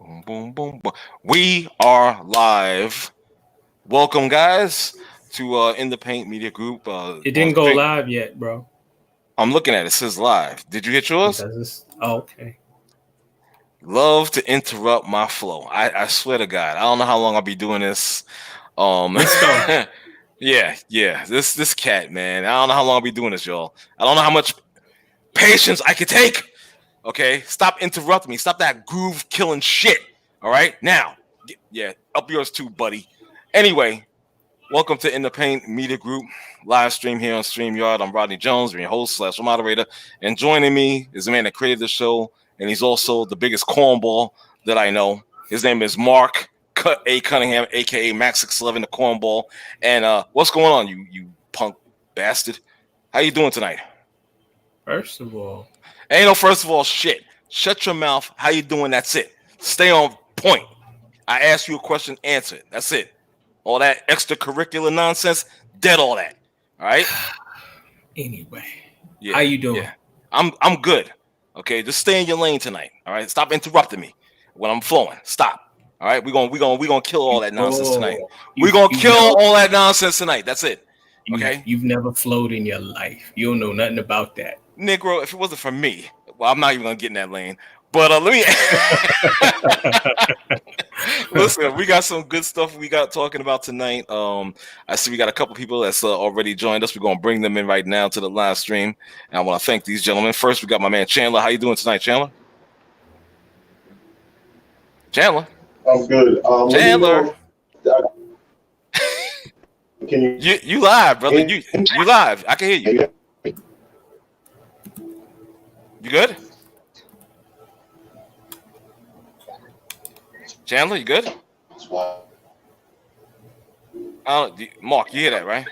Boom, boom, boom, boom. We are live. Welcome, guys, to In the Paint Media Group. It didn't go live yet, bro. I'm looking at it. It says live. Did you hit yours? Okay. Love to interrupt my flow. I swear to God, I don't know how long I'll be doing this. Let's go. yeah. This cat, man. I don't know how long I'll be doing this, y'all. I don't know how much patience I can take. Okay, stop interrupting me. Stop that groove killing shit. All right, now, up yours too, buddy. Anyway, welcome to In the Paint Media Group live stream here on StreamYard. I'm Rodney Jones, your host / moderator, and joining me is the man that created the show, and he's also the biggest cornball that I know. His name is Mark A. Cunningham, aka Max611, the cornball. And what's going on, you punk bastard? How you doing tonight? First of all, ain't no first of all shit. Shut your mouth. How you doing? That's it. Stay on point. I asked you a question, answer it. That's it. All that extracurricular nonsense, dead all that. All right? Anyway, how you doing? Yeah. I'm good. Okay, just stay in your lane tonight. All right? Stop interrupting me when I'm flowing. Stop. All right? We're gonna kill all that nonsense tonight. We're gonna kill all that nonsense tonight. That's it. Okay? You've never flowed in your life. You don't know nothing about that. Negro, if it wasn't for me, well, I'm not even gonna get in that lane. But let me listen. We got some good stuff we got talking about tonight. I see we got a couple people that's already joined us. We're gonna bring them in right now to the live stream, and I want to thank these gentlemen. First, we got my man Chandler. How you doing tonight, Chandler? Chandler. I'm good. Chandler. Can you live, brother? You live? I can hear you. You good? Chandler, you good? Mark, you hear that, right?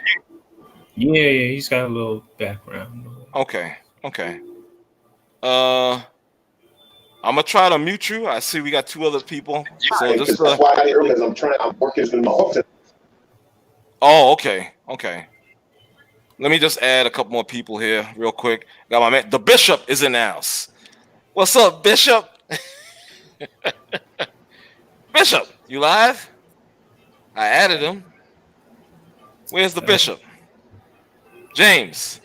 Yeah, he's got a little background. Okay. I'm gonna try to mute you. I see we got two other people. So just that's why I earlier, I'm working in my office. Oh, okay. Let me just add a couple more people here real quick. Got my man, the Bishop is in the house. What's up, Bishop? Bishop, you live? I added him. Where's the Bishop? James.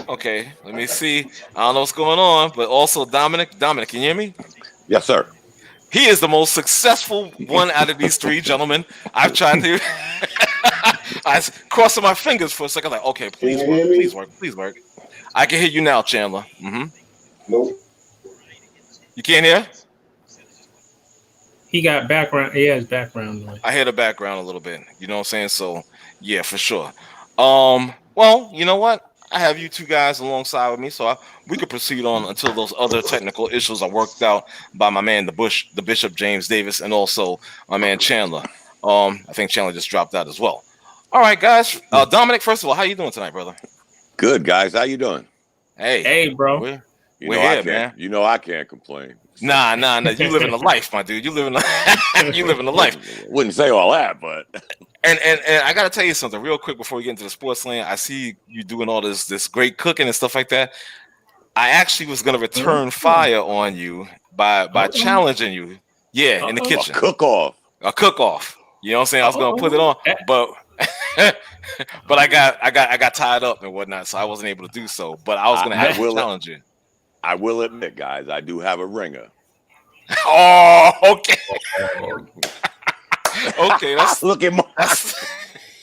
Okay, let me see. I don't know what's going on, but also Dominic. Dominic, can you hear me? Yes, sir. He is the most successful one out of these three gentlemen. I've tried to. I was crossing my fingers for a second, like, okay, please work. I can hear you now, Chandler. Nope. You can't hear? He got background. He has background noise. I hear the background a little bit. You know what I'm saying? So, yeah, for sure. Well, you know what? I have you two guys alongside with me, so we could proceed on until those other technical issues are worked out by my man, the Bishop James Davis, and also my man Chandler. I think Chandler just dropped out as well. All right, guys. Dominic, first of all, how you doing tonight, brother? Good, guys. How you doing? Hey, bro. We're here, man. You know I can't complain. Nah. You living the life, my dude. You living the life. Wouldn't say all that, but and I gotta tell you something real quick before we get into the sports lane. I see you doing all this great cooking and stuff like that. I actually was gonna return fire on you by challenging you. Yeah, in the kitchen. A cook-off. You know what I'm saying? I was gonna put it on, but but I got tied up and whatnot, so I wasn't able to do so. But I was gonna have to challenge you. I will admit, guys, I do have a ringer. Oh, okay. Okay, that's look at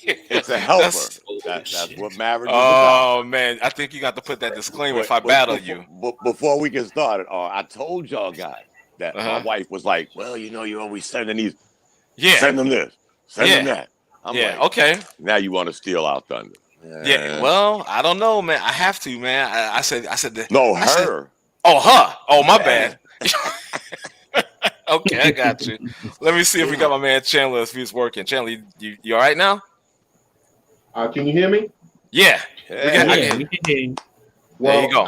it's a helper. That's what marriage is about. Oh man, I think you got to put that disclaimer if I battle you. Before we get started, I told y'all guys that my wife was like, "Well, you're always sending these. Yeah, send them this, send them that." I'm like, okay. Now you want to steal our thunder? Yeah. Well, I don't know, man. I have to, man. I said that. No, her. Said, her. Oh, my bad. Okay, I got you. Let me see if we got my man Chandler if he's working. Chandler, you all right now? Can you hear me? Yeah. We can hear you. Well, there you go.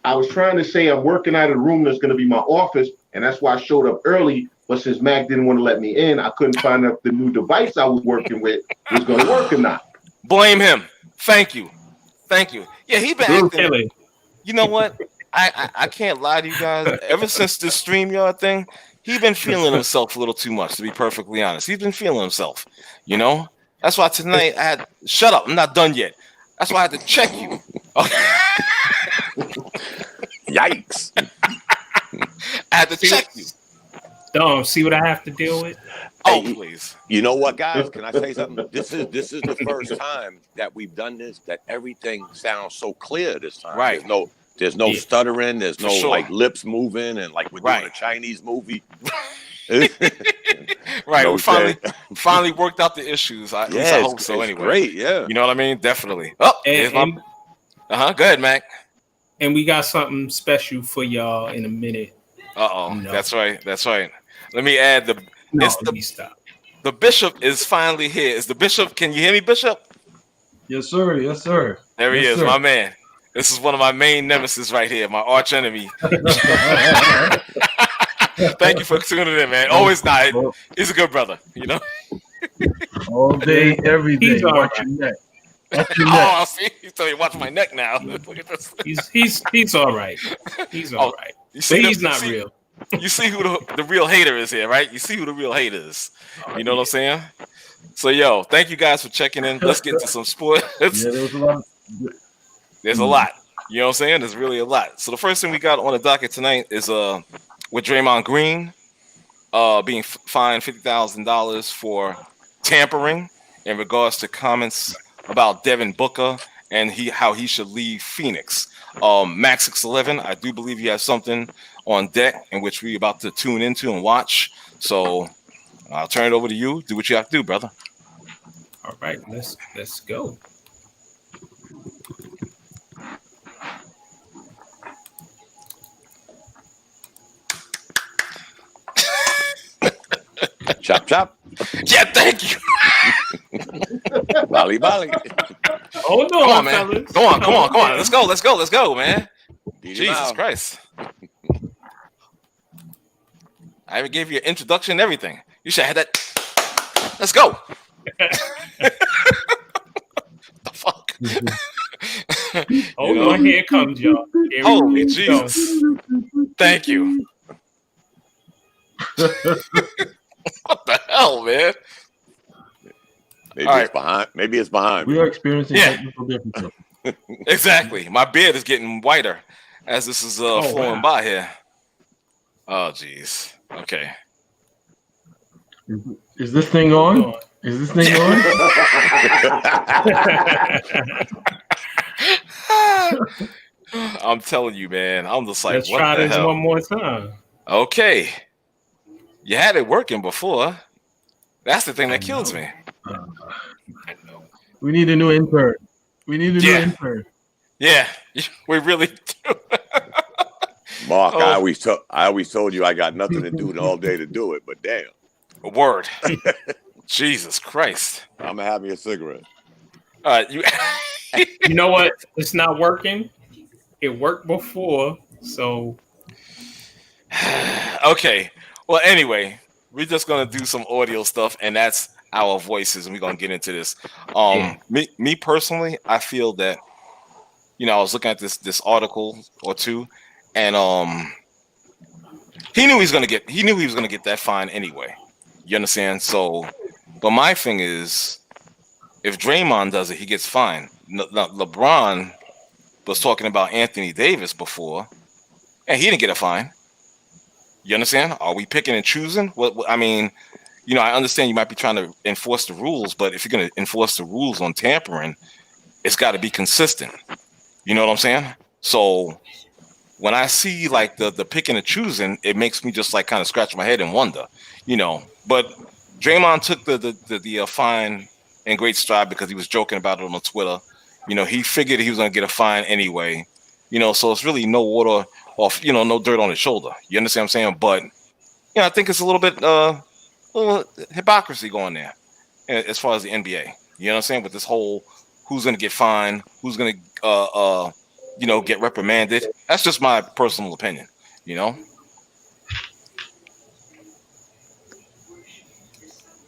I was trying to say I'm working out of the room that's going to be my office, and that's why I showed up early. But since Mac didn't want to let me in, I couldn't find out if the new device I was working with was going to work or not. Blame him. Thank you. Yeah, he been acting. You know what? I can't lie to you guys. Ever since this StreamYard thing, he's been feeling himself a little too much, to be perfectly honest. He's been feeling himself, you know? That's why tonight I had shut up, I'm not done yet. That's why I had to check you. Yikes. I had to check you. Don't see what I have to deal with. Oh, please. You know what, guys? Can I say something? This is the first time that we've done this, that everything sounds so clear this time. Right. There's no stuttering, there's no like lips moving and like we're doing a Chinese movie. Right. We finally worked out the issues. I hope so anyway. Great, yeah. You know what I mean? Definitely. Oh, go ahead, Mac. And we got something special for y'all in a minute. No. That's right. Let me add let me stop. The bishop is finally here. Is the bishop? Can you hear me, Bishop? Yes, sir. Yes, sir. There he is, my man. This is one of my main nemesis right here, my arch enemy. Thank you for tuning in, man. Always not. He's a good brother, you know. All day, every day. Watch your neck. Watch your neck. Oh, see, he's telling you watch my neck now. Look at this. He's all right. He's all right. But he's not real. You see who the real hater is here, right? You see who the real hater is. You know what I'm saying? So, thank you guys for checking in. Let's get to some sports. There's a lot. You know what I'm saying? There's really a lot. So the first thing we got on the docket tonight is with Draymond Green being fined $50,000 for tampering in regards to comments about Devin Booker and how he should leave Phoenix. Max 611, I do believe he has something on deck in which we're about to tune into and watch. So I'll turn it over to you. Do what you have to do, brother. All right, let's go. Chop, chop. Yeah, thank you. Bali, bali. Oh, no, come on, man. Come on. Let's go, man. Jesus Christ. I even gave you an introduction and everything. You should have had that. Let's go. The fuck? Oh, here it comes, y'all. Holy Jesus. Thank you. What the hell, man? Maybe it's behind. We are experiencing technical difficulties. Exactly. My beard is getting whiter as this is flowing by here. Oh, jeez. Okay. Is this thing on? Is this thing on? I'm telling you, man. I'm just like, let's what try the this hell? one more time. Okay. You had it working before. That's the thing that kills me. I know. We need a new intern. New intern. Yeah, we really do. Mark, I always told you I got nothing to do all day to do it, but damn. A word. Jesus Christ. I'm gonna have me a cigarette. You You know what? It's not working. It worked before, so okay. Well, anyway, we're just gonna do some audio stuff, and that's our voices, and we're gonna get into this. Me personally, I feel that I was looking at this article or two, and he knew he was gonna get that fine anyway. You understand? So, but my thing is, if Draymond does it, he gets fined. LeBron was talking about Anthony Davis before, and he didn't get a fine. You understand? Are we picking and choosing? What I mean, I understand you might be trying to enforce the rules, but if you're going to enforce the rules on tampering, it's got to be consistent. You know what I'm saying? So when I see like the picking and choosing, it makes me just like kind of scratch my head and wonder, But Draymond took the fine in great stride because he was joking about it on Twitter. He figured he was going to get a fine anyway. So it's really no water off, no dirt on his shoulder. You understand what I'm saying? But I think it's a little bit little hypocrisy going there as far as the NBA. You know what I'm saying? With this whole who's going to get fined, who's going to get reprimanded. That's just my personal opinion.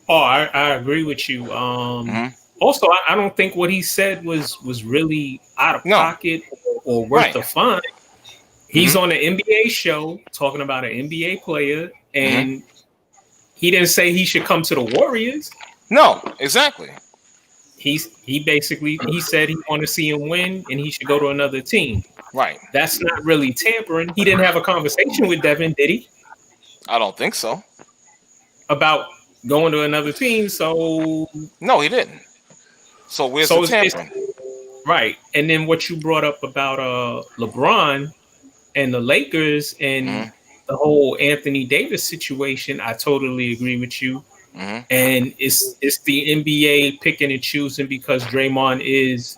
Oh, I agree with you. Also, I don't think what he said was really out of pocket or worth the fine. He's on an NBA show talking about an NBA player, and he didn't say he should come to the Warriors. No, exactly. He said he want to see him win, and he should go to another team. Right. That's not really tampering. He didn't have a conversation with Devin, did he? I don't think so. About going to another team. So no, he didn't. So where's the tampering? Right. And then what you brought up about LeBron and the Lakers and the whole Anthony Davis situation, I totally agree with you. And it's the NBA picking and choosing because Draymond is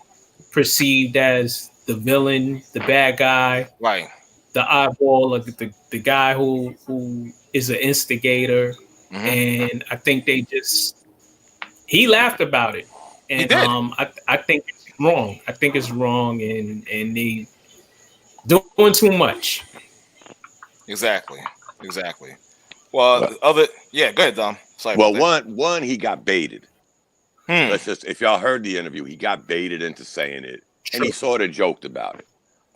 perceived as the villain, the bad guy, right? The oddball, like the guy who is an instigator. And I think he laughed about it, and I think it's wrong. I think it's wrong, and they doing too much. Exactly. Well, go ahead, Dom. Sorry. Well, one he got baited. If y'all heard the interview, he got baited into saying it, and he sort of joked about it.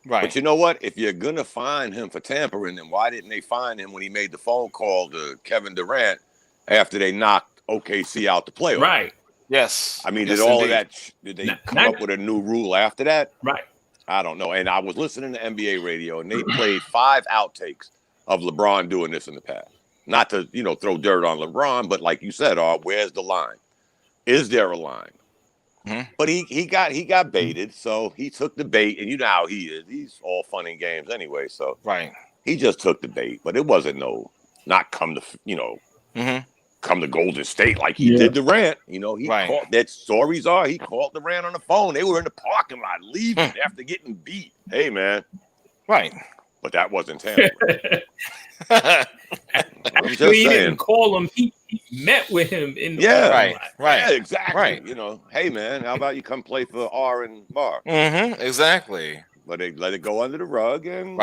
Right. But you know what? If you're gonna fine him for tampering, then why didn't they fine him when he made the phone call to Kevin Durant after they knocked OKC out the playoffs? Right. Yes. I mean, did they come up with a new rule after that? Right. I don't know. And I was listening to NBA radio, and they played 5 outtakes of LeBron doing this in the past. Not to, throw dirt on LeBron, but like you said, where's the line? Is there a line? But he got baited, so he took the bait, and you know how he is. He's all fun and games anyway, so he just took the bait. But it wasn't come to Golden State like he did Durant. He called, that stories are he called Durant on the phone. They were in the parking lot leaving after getting beat. Hey man, right? But that wasn't tampering. Actually, he didn't call him. He met with him in the right. Yeah, exactly. Right. Hey man, how about you come play for R and Bar? Exactly. But they let it go under the rug, and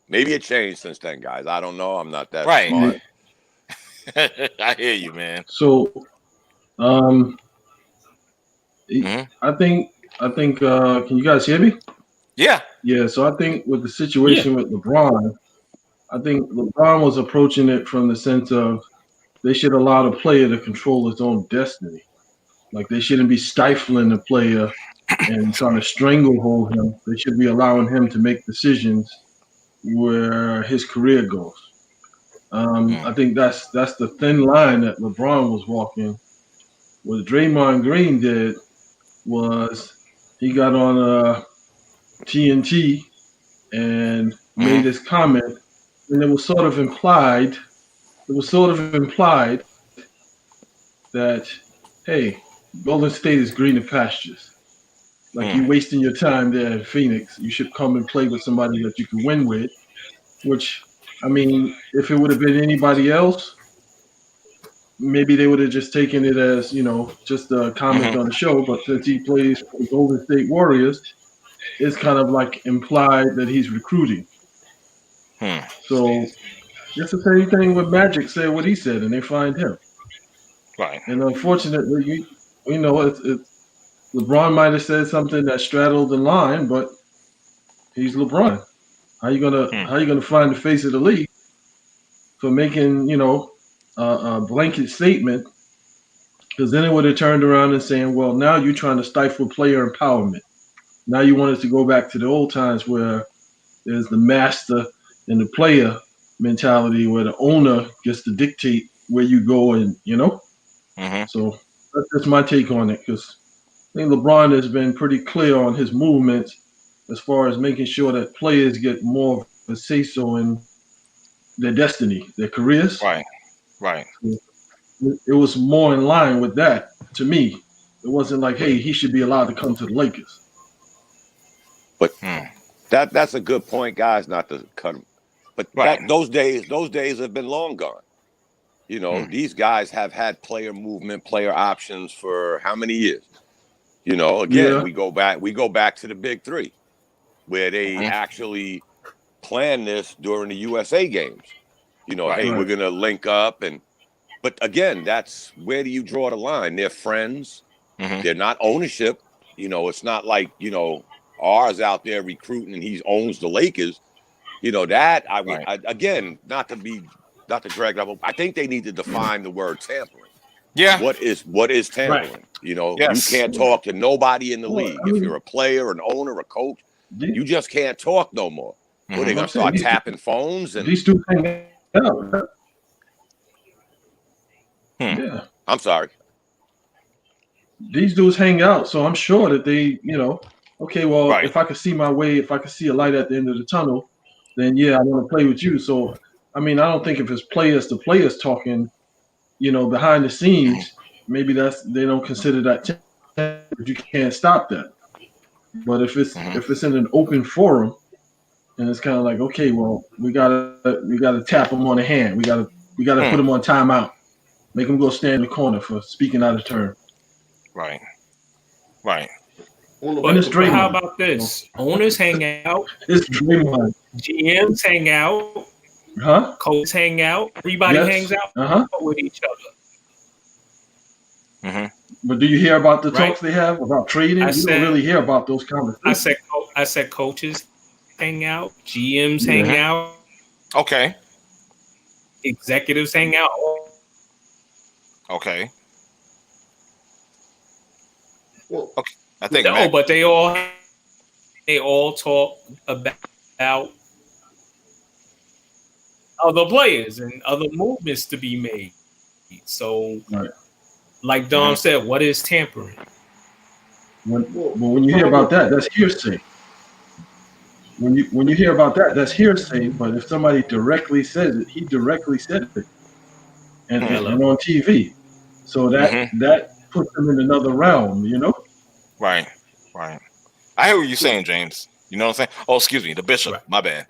maybe it changed since then, guys. I don't know. I'm not that smart. I hear you, man. So, I think. Can you guys hear me? Yeah. Yeah. So I think with the situation with LeBron, I think LeBron was approaching it from the sense of they should allow the player to control his own destiny. Like they shouldn't be stifling the player and trying to stranglehold him. They should be allowing him to make decisions where his career goes. I think that's the thin line that LeBron was walking. What Draymond Green did was he got on TNT and made this comment, and it was sort of implied that, hey, Golden State is greener pastures. Like you're wasting your time there in Phoenix. You should come and play with somebody that you can win with, which, I mean, if it would have been anybody else, maybe they would have just taken it as, just a comment on the show. But since he plays for the Golden State Warriors, it's kind of like implied that he's recruiting. So it's the same thing with Magic said what he said, and they find him. Right. And unfortunately, it's LeBron might have said something that straddled the line, but he's LeBron. How you gonna find the face of the league for making a blanket statement? Because then it would have turned around and saying, well, now you're trying to stifle player empowerment. Now you want us to go back to the old times where there's the master and the player mentality, where the owner gets to dictate where you go, and So that's just my take on it, because I think LeBron has been pretty clear on his movements as far as making sure that players get more of a say-so in their destiny, their careers. Right. It was more in line with that to me. It wasn't like, hey, he should be allowed to come to the Lakers. But that's a good point, guys. Not to cut him, but those days have been long gone. These guys have had player movement, player options for how many years? We go back to the Big Three, where they actually planned this during the USA games. We're gonna link up, but again, that's where do you draw the line? They're friends. They're not ownership. It's not like R's out there recruiting and he owns the Lakers. You know that Right. again, not to drag up. I think they need to define the word tampering. Yeah. What is tampering? Right. You know, Yes. you can't talk to nobody in the Well, league. I mean- If you're a player, an owner, a coach, These, you just can't talk no more. What, are they Mhm. gonna start tapping phones? And these two hang out. Yeah. I'm sorry. These dudes hang out, so I'm sure that they, okay, well, Right. if I could see my way, if I could see a light at the end of the tunnel, then yeah, I want to play with you. So, I mean, I don't think if it's players to players talking, behind the scenes, maybe they don't consider that, but you can't stop that. But if it's in an open forum, and it's kind of like, okay, well, we gotta tap them on the hand, we gotta put them on timeout, make them go stand in the corner for speaking out of turn. Right. And it's But how Draymond. about this? Owners hang out, It's Draymond, GMs hang out, huh? coaches hang out, everybody Yes. hangs out Uh-huh. with each other. But do you hear about the Right. talks they have about trading? You don't really hear about those conversations. I said coaches hang out, GMs hang out, Okay. executives hang out. Okay. Well, I think. No, Mac- but they all talk about other players and other movements to be made. So, Right. like Dom said, what is tampering? When you hear about that, that's hearsay. When you hear about that, that's hearsay. But if somebody directly says it, he directly said it, and on TV, so that puts him in another realm, Right. I hear what you're saying, James. You know what I'm saying? Oh, excuse me, the bishop. Right. My bad.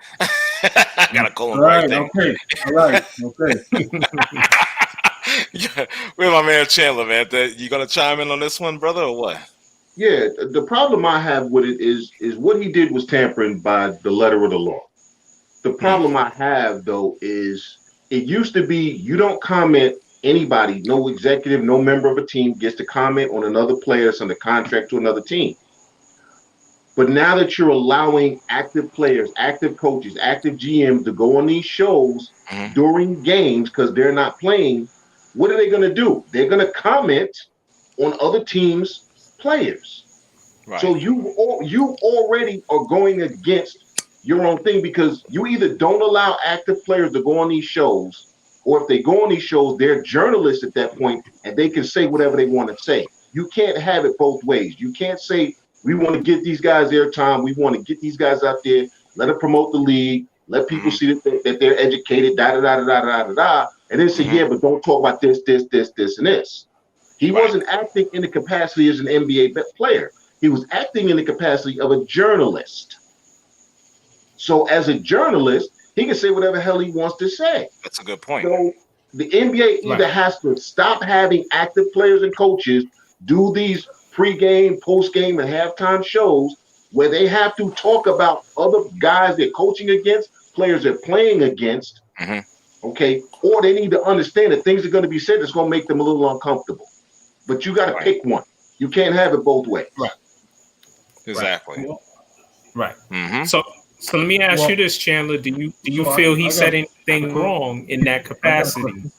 I gotta call him All right, thing. okay, all right, okay. Yeah, where's my man Chandler, man? You gonna chime in on this one, brother, or what? yeah, the problem I have with it is what he did was tampering by the letter of the law. The problem I have, though, is it used to be you don't comment, anybody, no executive, no member of a team gets to comment on another player that's under contract to another team. But now that you're allowing active players, active coaches, active GMs to go on these shows during games because they're not playing, what are they going to do? They're going to comment on other teams' players. Right. So you already are going against your own thing because you either don't allow active players to go on these shows, or if they go on these shows, they're journalists at that point and they can say whatever they want to say. You can't have it both ways. You can't say, we want to get these guys airtime. We want to get these guys out there. Let them promote the league. Let people see that they're educated. Da da da da da da da. And then say, yeah, but don't talk about this, and this. He wasn't acting in the capacity as an NBA player. He was acting in the capacity of a journalist. So as a journalist, he can say whatever hell he wants to say. That's a good point. So the NBA either has to stop having active players and coaches do these pre-game, post-game, and halftime shows where they have to talk about other guys they're coaching against, players they're playing against, okay? Or they need to understand that things are going to be said that's going to make them a little uncomfortable. But you got to pick one. You can't have it both ways. Right. Exactly. Right. So let me ask you this, Chandler. Do you feel he said anything wrong in that capacity?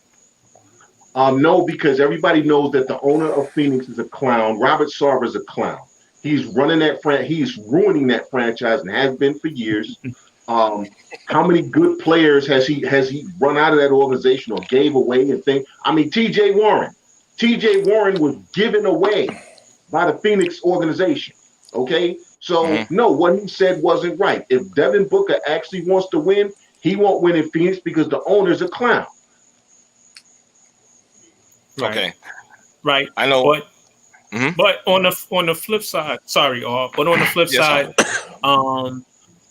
No, because everybody knows that the owner of Phoenix is a clown. Robert Sarver is a clown. He's running that he's ruining that franchise and has been for years. How many good players has he run out of that organization or gave away and things? I mean, TJ Warren was given away by the Phoenix organization. Okay, so no, what he said wasn't right. If Devin Booker actually wants to win, he won't win in Phoenix because the owner's a clown. Right. Okay. Right. I know. But on the flip side, but on the flip side,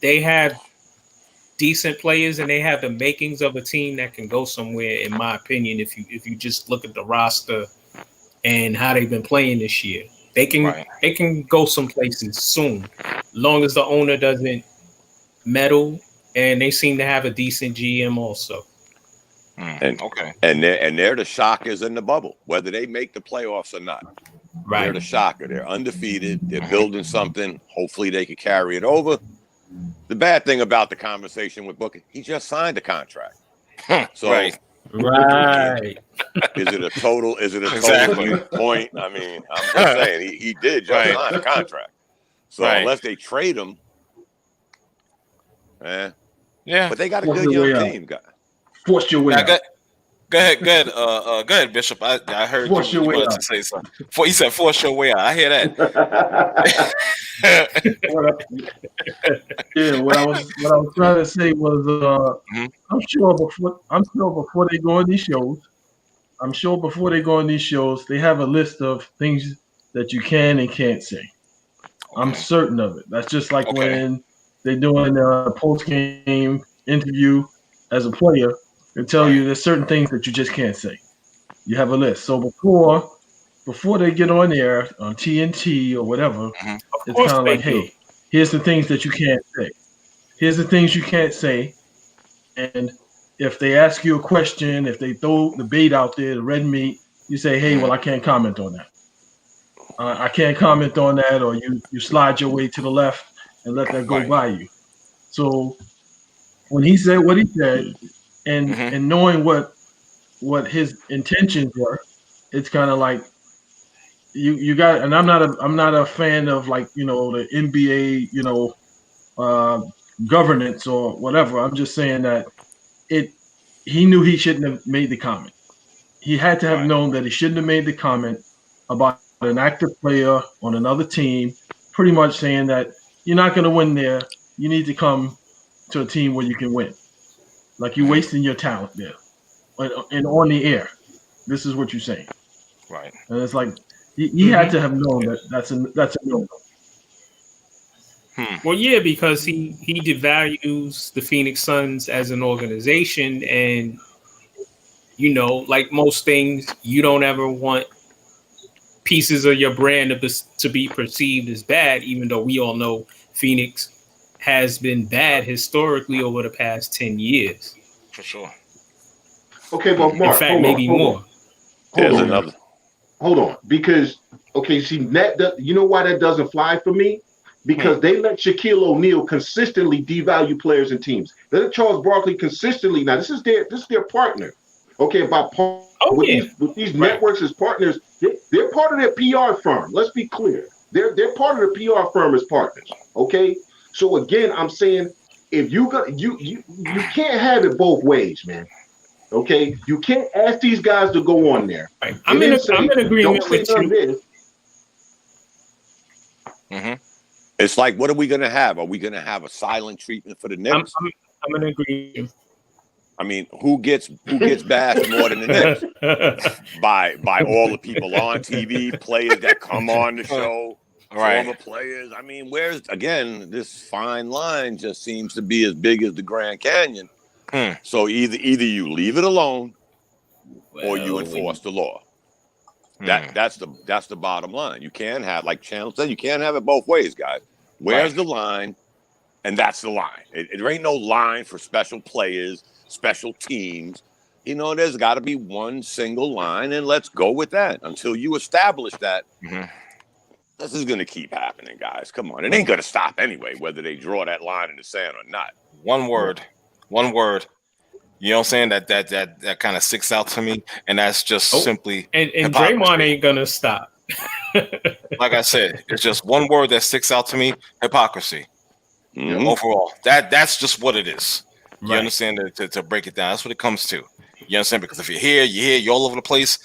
they have decent players and they have the makings of a team that can go somewhere, in my opinion, if you just look at the roster and how they've been playing this year. They can go some places soon, long as the owner doesn't meddle, and they seem to have a decent GM also. And they're the shockers in the bubble, whether they make the playoffs or not. Right. They're the shocker. They're undefeated. They're building something. Hopefully they can carry it over. The bad thing about the conversation with Booker, he just signed a contract. So Right. Is it a total Exactly. point? I mean, I'm just saying he did just sign a contract. So unless they trade him, yeah. But they got a good young team, guy. Force your way out. Go ahead, Bishop. I heard force you wanted to say something. You said force your way out. I hear that. What I was trying to say was I'm sure before they go on these shows, they have a list of things that you can and can't say. Okay. I'm certain of it. That's just like when they're doing a post-game interview as a player. They tell you there's certain things that you just can't say. You have a list. So before they get on there on TNT or whatever, it's kind of like, hey, here's the things that you can't say. Here's the things you can't say. And if they ask you a question, if they throw the bait out there, the red meat, you say, hey, well, I can't comment on that. I can't comment on that, or you slide your way to the left and let that go by you. So when he said what he said, and knowing what his intentions were, it's kind of like you got. And I'm not a fan of, like, the NBA governance or whatever. I'm just saying that he knew he shouldn't have made the comment. He had to have known that he shouldn't have made the comment about an active player on another team, pretty much saying that you're not going to win there. You need to come to a team where you can win. Like, you're wasting your talent there. And on the air, this is what you're saying. Right. And it's like he had to have known that that's a no. Well, yeah, because he devalues the Phoenix Suns as an organization, and like most things, you don't ever want pieces of your brand to be perceived as bad, even though we all know Phoenix has been bad historically over the past 10 years. For sure. Okay, but Mark, in fact, maybe more. Hold on, because see, you know why that doesn't fly for me? Because they let Shaquille O'Neal consistently devalue players and teams. They let Charles Barkley consistently. Now, this is their partner. Okay, with these networks as partners, they're part of their PR firm. Let's be clear. They're part of the PR firm as partners. Okay, so again, I'm saying, if you can't have it both ways, man. Okay, you can't ask these guys to go on there. Right. I'm in agreement with you. It's like, what are we going to have? Are we going to have a silent treatment for the Knicks? I'm in agreement. I mean, who gets bashed more than the Knicks? by all the people on TV, players that come on the show, former players. I mean, where's, again, this fine line just seems to be as big as the Grand Canyon. So either you leave it alone, or you enforce the law. That's the bottom line. You can't have, like Chandler said, you can't have it both ways, guys. Where's the line? And that's the line. There ain't no line for special players, special teams. There's got to be one single line, and let's go with that. Until you establish that, this is going to keep happening, guys. Come on. It ain't going to stop anyway, whether they draw that line in the sand or not. One word. You know what I'm saying? That kind of sticks out to me, and that's just simply and Draymond ain't gonna stop. Like I said, it's just one word that sticks out to me: hypocrisy. Overall, that's just what it is. You understand? To break it down, that's what it comes to. You understand? Because if you're all over the place.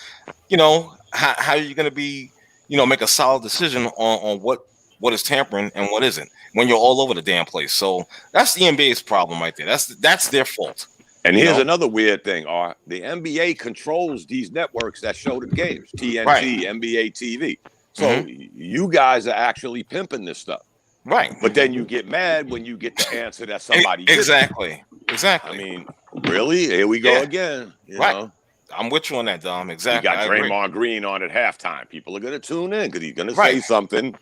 How are you gonna be? Make a solid decision on what is tampering and what isn't when you're all over the damn place. So that's the NBA's problem right there. That's their fault. And here's another weird thing: the NBA controls these networks that show the games, TNT, NBA TV. So you guys are actually pimping this stuff, right? But then you get mad when you get the answer that somebody exactly. I mean, really? Here we go again. You know? I'm with you on that, Dom. Exactly. You got Draymond Green on at halftime. People are going to tune in because he's going to say something.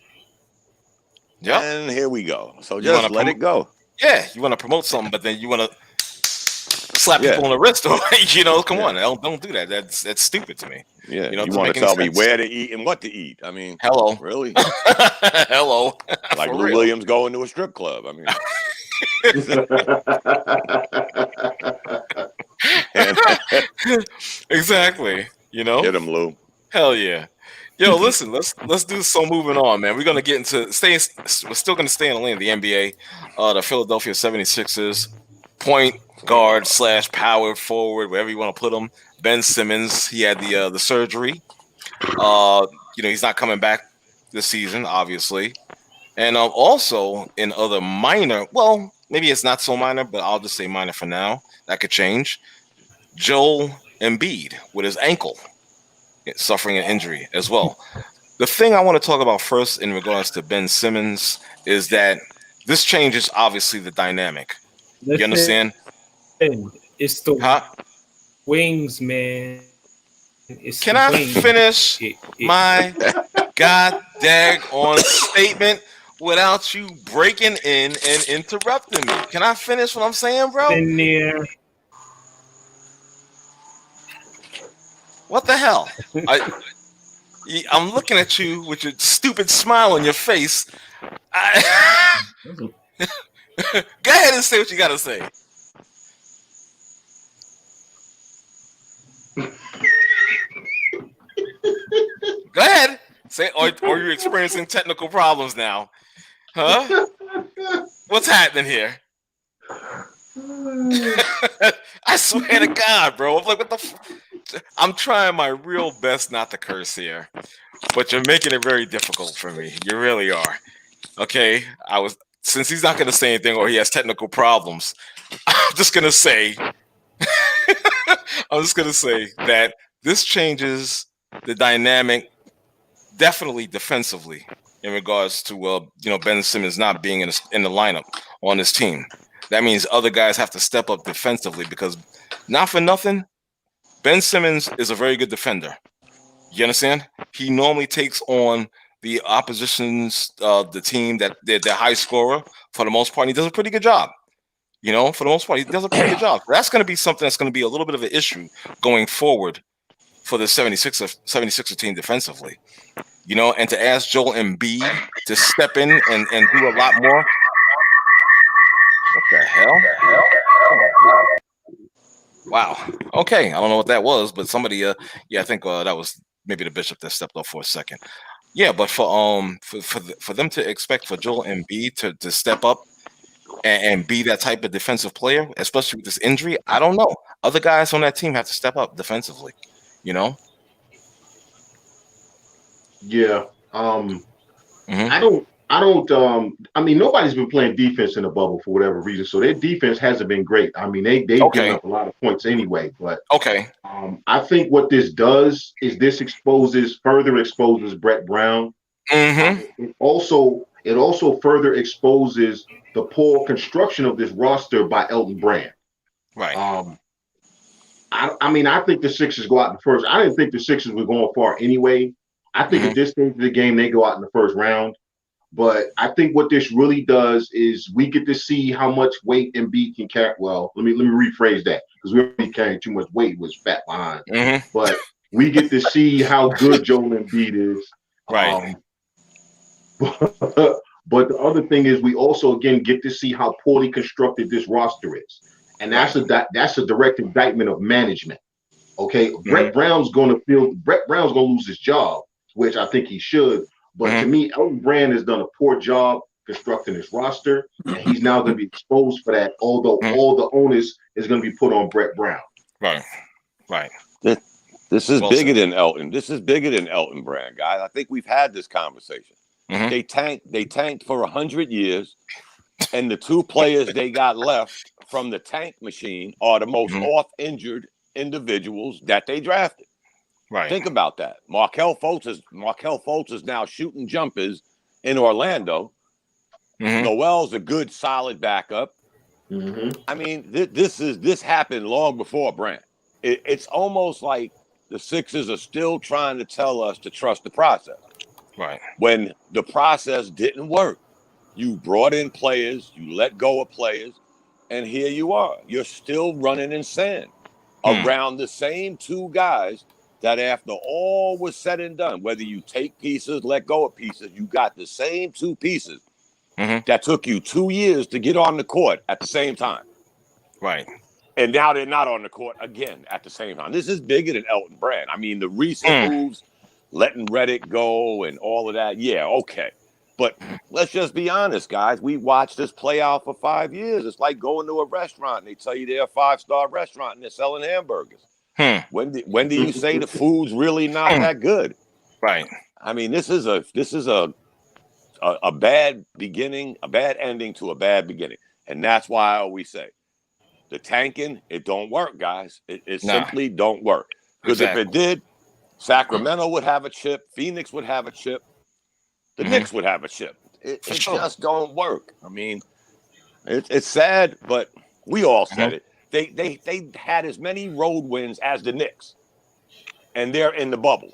And here we go. So just let it go. Yeah, you want to promote something, but then you want to slap people on the wrist, or come Yeah. on, don't do that. That's stupid to me. Yeah, You know, you doesn't want make to any tell me sense. where to eat and what to eat? I mean, Hello. really? Hello. Like For Lou real. Williams going to a strip club. I mean, Exactly. You know? Get him, Lou. Hell yeah. Yo, listen, let's do some moving on, man. We're gonna get into we're still gonna stay in the lane of the NBA. The Philadelphia 76ers, point guard / power forward, wherever you want to put him. Ben Simmons, he had the surgery. He's not coming back this season, obviously. And also in other minor, well, maybe it's not so minor, but I'll just say minor for now. That could change. Joel Embiid with his ankle suffering an injury as well. The thing I want to talk about first in regards to Ben Simmons is that this changes obviously the dynamic. You understand? It's the wings, man. Can I finish my god daggone statement without you breaking in and interrupting me? Can I finish what I'm saying, bro? In there. What the hell? I'm looking at you with your stupid smile on your face. Go ahead and say what you got to say. Go ahead. Say, or you're experiencing technical problems now. Huh? What's happening here? I swear to God, bro. I'm like, what the I'm trying my real best not to curse here, but you're making it very difficult for me. You really are. Okay, since he's not going to say anything or he has technical problems, I'm just going to say that this changes the dynamic definitely defensively in regards to Ben Simmons not being in the lineup on this team. That means other guys have to step up defensively because, not for nothing, Ben Simmons is a very good defender. You understand? He normally takes on the opposition's the team that they're high scorer for the most part. And he does a pretty good job. For the most part, he does a pretty good job. That's going to be something that's going to be a little bit of an issue going forward for the 76er team defensively. And to ask Joel Embiid to step in and do a lot more. What the hell? Wow. Okay. I don't know what that was, but somebody, I think that was maybe the bishop that stepped off for a second. Yeah, but for them to expect for Joel Embiid to step up and be that type of defensive player, especially with this injury, I don't know. Other guys on that team have to step up defensively. Yeah. I mean, nobody's been playing defense in the bubble for whatever reason, so their defense hasn't been great. I mean, they've given up a lot of points anyway. But I think what this does is this further exposes Brett Brown. Mm-hmm. It also further exposes the poor construction of this roster by Elton Brand. Right. I mean, I think the Sixers go out in the first. I didn't think the Sixers were going far anyway. I think at this stage of the game, they go out in the first round. But I think what this really does is we get to see how much weight Embiid can carry. Well, let me rephrase that because we already carrying too much weight was fat behind. Mm-hmm. But we get to see how good Joel Embiid is. Right. But the other thing is we also again get to see how poorly constructed this roster is, and that's a direct indictment of management. Okay, Mm-hmm. Brett Brown's going to lose his job, which I think he should. But to me, Elton Brand has done a poor job constructing his roster, and he's now going to be exposed for that. Although all the onus is going to be put on Brett Brown. Right. This is bigger than Elton. This is bigger than Elton Brand, guys. I think we've had this conversation. Mm-hmm. They tanked for 100 years, and the two players they got left from the tank machine are the most off-injured individuals that they drafted. Right. Think about that. Markelle Fultz is now shooting jumpers in Orlando. Mm-hmm. Noel's a good, solid backup. Mm-hmm. I mean, this happened long before Brand. It's almost like the Sixers are still trying to tell us to trust the process. Right. When the process didn't work, you brought in players, you let go of players. And here you are. You're still running in sand around the same two guys that after all was said and done, whether you take pieces, let go of pieces, you got the same two pieces that took you 2 years to get on the court at the same time. Right. And now they're not on the court again at the same time. This is bigger than Elton Brand. I mean, the recent moves, letting Reddick go and all of that, yeah, okay. But let's just be honest, guys. We watched this play out for 5 years. It's like going to a restaurant and they tell you they're a 5-star restaurant and they're selling hamburgers. When do you say the food's really not that good? Right. I mean, this is a bad beginning, a bad ending to a bad beginning. And that's why I always say the tanking, it don't work, guys. It simply don't work. Because if it did, Sacramento would have a chip, Phoenix would have a chip, the Knicks would have a chip. It just don't work. I mean, it's sad, but we all said it. They had as many road wins as the Knicks, and they're in the bubble.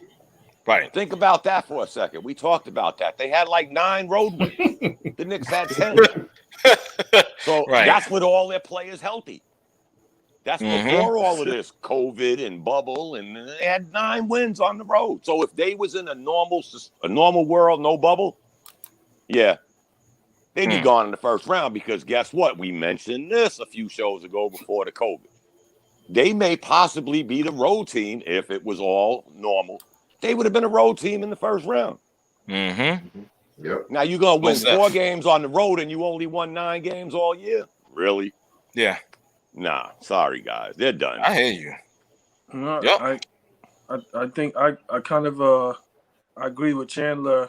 Right. Think about that for a second. We talked about that. They had like 9 road wins. The Knicks had 10. So that's with all their players healthy. That's before all of this COVID and bubble, and they had 9 wins on the road. So if they was in a normal world, no bubble, yeah, they'd be gone in the first round because guess what? We mentioned this a few shows ago before the COVID. They may possibly be the road team if it was all normal. They would have been a road team in the first round. Yep. Now you're going to win 4 games on the road and you only won 9 games all year? Really? Yeah. Nah, sorry guys, they're done. I hear you. No, I think I kind of I agree with Chandler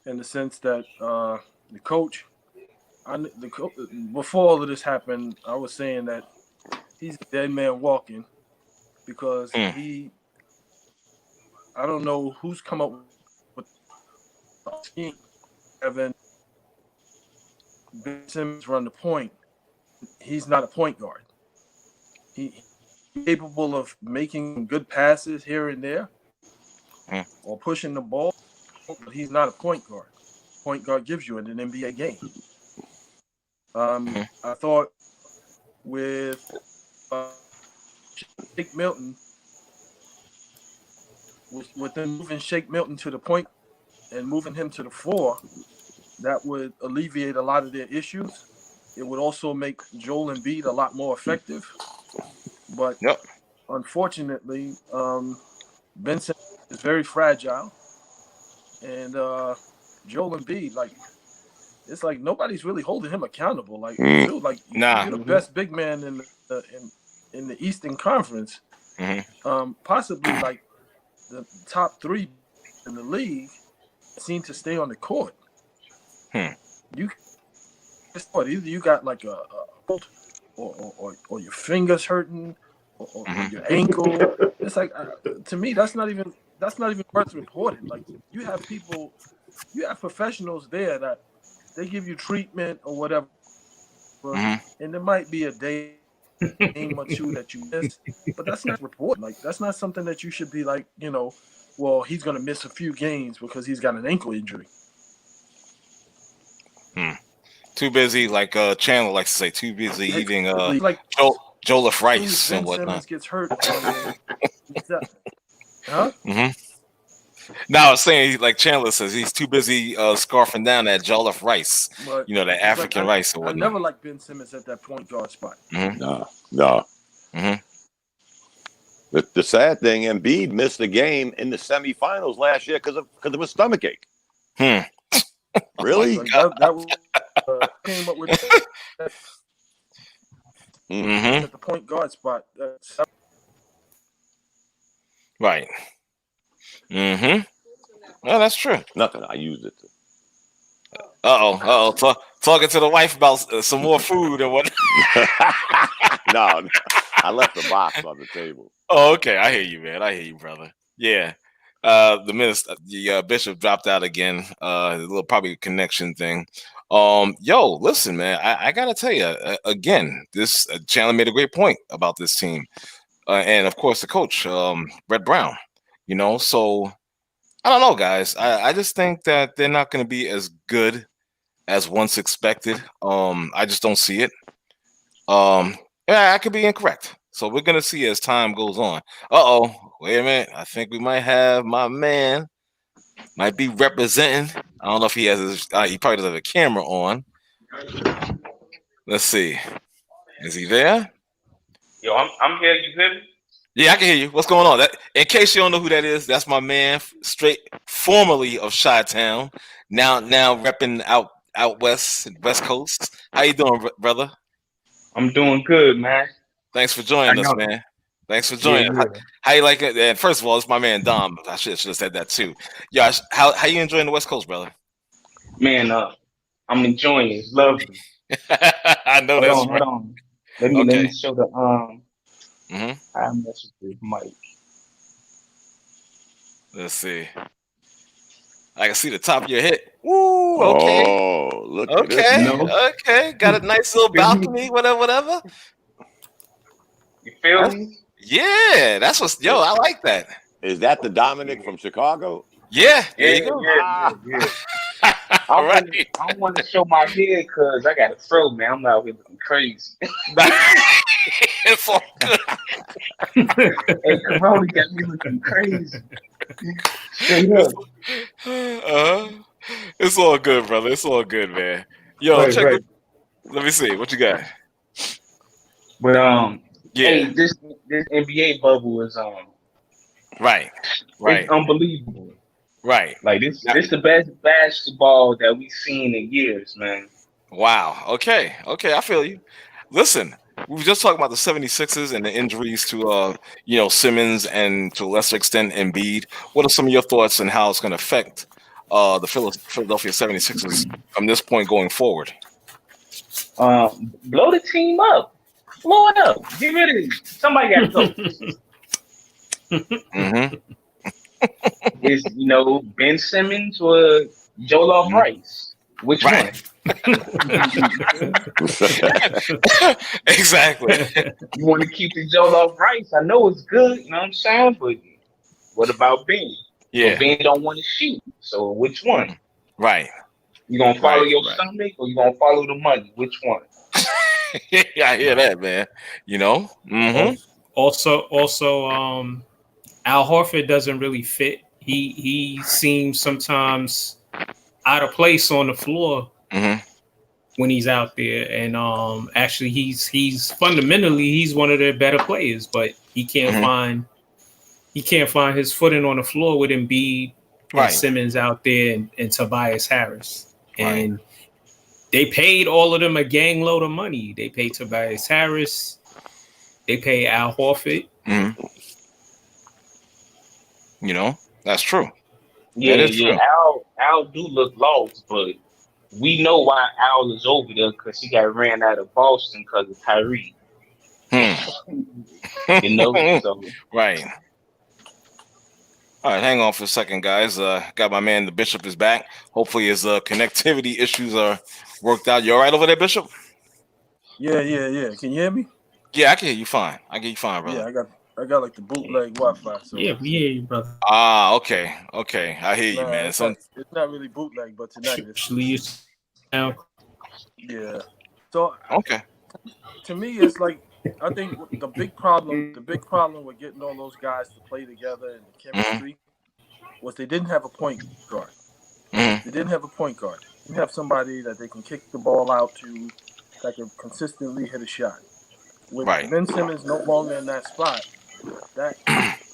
in the sense that the coach, before all of this happened, I was saying that he's a dead man walking because I don't know who's come up with the scheme. Devin, Ben Simmons run the point. He's not a point guard. He's capable of making good passes here and there or pushing the ball, but he's not a point guard. Point guard gives you in an NBA game. I thought with Shake Milton, with them moving Shake Milton to the point and moving him to the 4, that would alleviate a lot of their issues. It would also make Joel Embiid a lot more effective. But unfortunately, Ben Simmons is very fragile. And Joel Embiid, it's like nobody's really holding him accountable. Like, dude, you're the best big man in the Eastern Conference. Possibly like the top 3 in the league seem to stay on the court. Either you got like a or your fingers hurting or your ankle. It's like to me that's not even worth reporting. Like you have professionals there that they give you treatment or whatever, and there might be a day game or 2 that you miss, but that's not reporting. Like that's not something that you should be like, well, he's gonna miss a few games because he's got an ankle injury. Too busy, like Chandler likes to say, too busy eating like Jollof rice and Ben whatnot. Simmons gets hurt. No, I was saying, like Chandler says, he's too busy scarfing down that jollof rice, but that African rice or whatnot. I never liked Ben Simmons at that point guard spot. No. The sad thing, Embiid missed the game in the semifinals last year because of his stomach ache. Really? That was, came up with at the point guard spot. Right. Well, that's true. Nothing. I used it. Talking to the wife about some more food and what? No, I left the box on the table. Oh, okay. I hear you, man. I hear you, brother. Yeah. The bishop dropped out again. A little probably connection thing. Listen, man. I gotta tell you again. This Chandler made a great point about this team, and of course the coach, Brett Brown. So I don't know, guys. I just think that they're not going to be as good as once expected. I just don't see it. Yeah, I could be incorrect. So we're gonna see as time goes on. Wait a minute. I think we might have my man might be representing. I don't know if he has his. He probably doesn't have a camera on. Let's see. Is he there? Yo, I'm here. You hear me? Yeah, I can hear you. What's going on? That, in case you don't know who that is, that's my man, straight formerly of Chi-Town, now repping out west Coast. How you doing, brother? I'm doing good, man. Thanks for joining us, man. Thanks for joining. Yeah. How you like it? And first of all, it's my man Dom. I should have said that too. Yeah, how you enjoying the West Coast, brother? Man, I'm enjoying it. It's lovely. I know Hold right. on. Let me show the I message the mic. Let's see. I can see the top of your head. Woo, okay. Oh, look at this. Okay. Got a nice little balcony, whatever. You feel me? Yeah, that's what's I like that. Is that the Dominic from Chicago? Yeah, there you go. Yeah. I don't want to show my head because I got a throw, man. I'm out here looking crazy. It's all good. Hey, Corona got me looking crazy. It's all good, brother. It's all good, man. Yo, right. Let me see what you got. But hey, this NBA bubble is right. It's unbelievable. Right. Like this the best basketball that we've seen in years, man. Wow. Okay, I feel you. Listen, we were just talking about the 76ers and the injuries to Simmons and to a lesser extent Embiid. What are some of your thoughts on how it's going to affect the Philadelphia 76ers from this point going forward? Blow the team up. Blow it up. Get rid of it. Somebody got to go. Is Ben Simmons or Joel Rice? Which one? Exactly. You want to keep the Joel Rice? I know it's good, you know what I'm saying? But what about Ben? Yeah. But Ben don't want to shoot. So which one? Right. You gonna follow your stomach or you gonna follow the money? Which one? Yeah, I hear that, man. Also, Al Horford doesn't really fit. He seems sometimes out of place on the floor when he's out there, and actually he's fundamentally one of their better players, but he can't find his footing on the floor with Embiid and Simmons out there and Tobias Harris, and they paid all of them a gang load of money. They paid Tobias Harris, they pay Al Horford. That's true. Yeah, that is true. Al do look lost, but we know why Al is over there because he got ran out of Boston because of Kyrie. So. Right. All right, hang on for a second, guys. Got my man, the Bishop, is back. Hopefully his connectivity issues are worked out. You all right over there, Bishop? Yeah. Can you hear me? Yeah, I can hear you fine. Brother. Yeah, I got like the bootleg Wi-Fi. So. Yeah, we hear you, brother. Okay. I hear you, man. It's not really bootleg, but tonight it's now. Yeah. So okay. To me, it's like I think the big problem with getting all those guys to play together and the chemistry was they didn't have a point guard. They didn't have a point guard. They didn't have somebody that they can kick the ball out to that can consistently hit a shot. With Ben Simmons no longer in that spot, that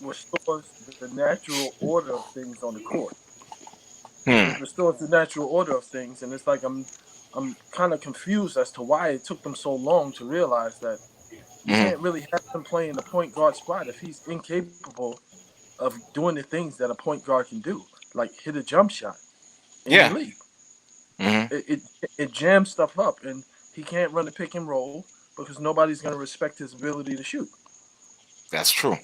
restores the natural order of things on the court. It restores the natural order of things, and it's like I'm kind of confused as to why it took them so long to realize that you can't really have him playing the point guard spot if he's incapable of doing the things that a point guard can do, like hit a jump shot in the league. It jams stuff up, and he can't run a pick and roll because nobody's going to respect his ability to shoot. That's true.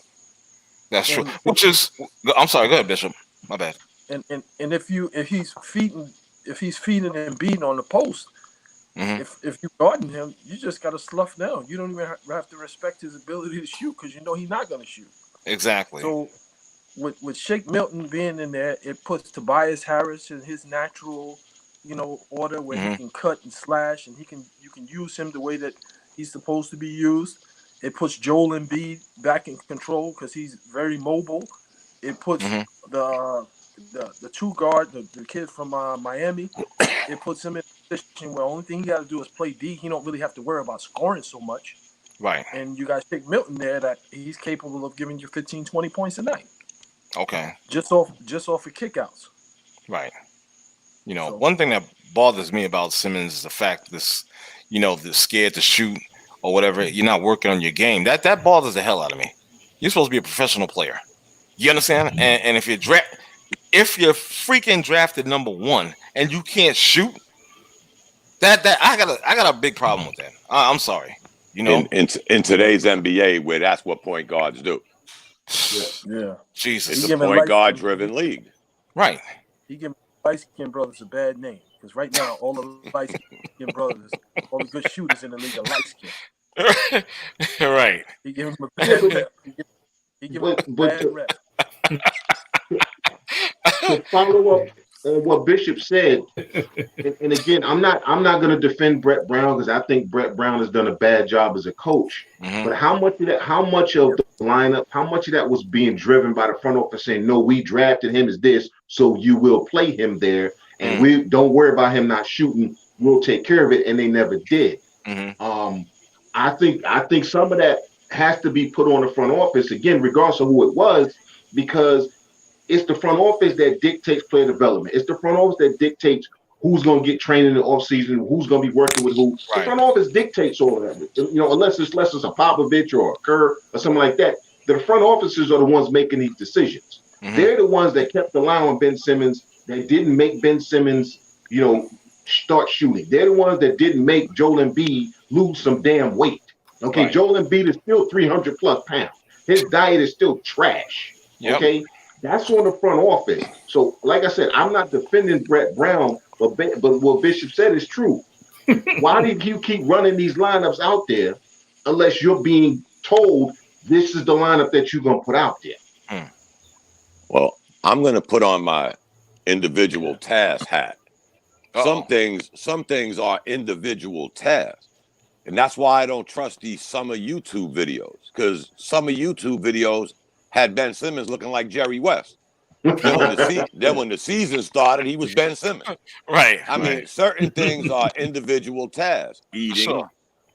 Which is, I'm sorry. Go ahead, Bishop. My bad. And if he's feeding Embiid on the post, if you're guarding him, you just got to slough down. You don't even have to respect his ability to shoot because you know he's not going to shoot. Exactly. So with Shake Milton being in there, it puts Tobias Harris in his natural, order where he can cut and slash, and you can use him the way that he's supposed to be used. It puts Joel Embiid back in control because he's very mobile. It puts the two guard, the kid from Miami. It puts him in a position where the only thing he got to do is play D. He don't really have to worry about scoring so much. Right. And you guys take Milton there that he's capable of giving you 15, 20 points a night. Okay. Just off of kickouts. Right. You know, one thing that bothers me about Simmons is the fact this, you know, the scared to shoot or whatever. You're not working on your game. That bothers the hell out of me. You're supposed to be a professional player. You understand? And if you're freaking drafted number 1 and you can't shoot, that I got a big problem with that. I'm sorry. You know, in today's NBA, where that's what point guards do. Yeah. Jesus, it's a point guard driven league. Right. He giving light-skinned brothers a bad name because right now all the light-skinned brothers, all the good shooters in the league are light-skinned. Right. He giving them a bad rep. He giving them a bad rep. To follow up on what Bishop said, and again, I'm not going to defend Brett Brown because I think Brett Brown has done a bad job as a coach. But how much of the lineup, how much of that was being driven by the front office saying, no, we drafted him as this, so you will play him there, and we don't worry about him not shooting. We'll take care of it, and they never did. I think some of that has to be put on the front office again, regardless of who it was, because it's the front office that dictates player development. It's the front office that dictates who's going to get trained in the offseason, who's going to be working with who. Right. The front office dictates all of that. You know, unless it's a Popovich or a Kerr or something like that. The front officers are the ones making these decisions. They're the ones that kept the line on Ben Simmons, that didn't make Ben Simmons, you know, start shooting. They're the ones that didn't make Joel Embiid lose some damn weight. Okay, right. Joel Embiid is still 300 plus pounds. His diet is still trash. Okay. That's on the front office. So, like I said, I'm not defending Brett Brown, but what Bishop said is true. Why do you keep running these lineups out there unless you're being told this is the lineup that you're going to put out there? Well, I'm going to put on my individual task hat. Some things are individual tasks. And that's why I don't trust these summer YouTube videos, because summer YouTube videos had Ben Simmons looking like Jerry West. Then when the season started, he was Ben Simmons. Right. I mean, certain things are individual tasks. Eating,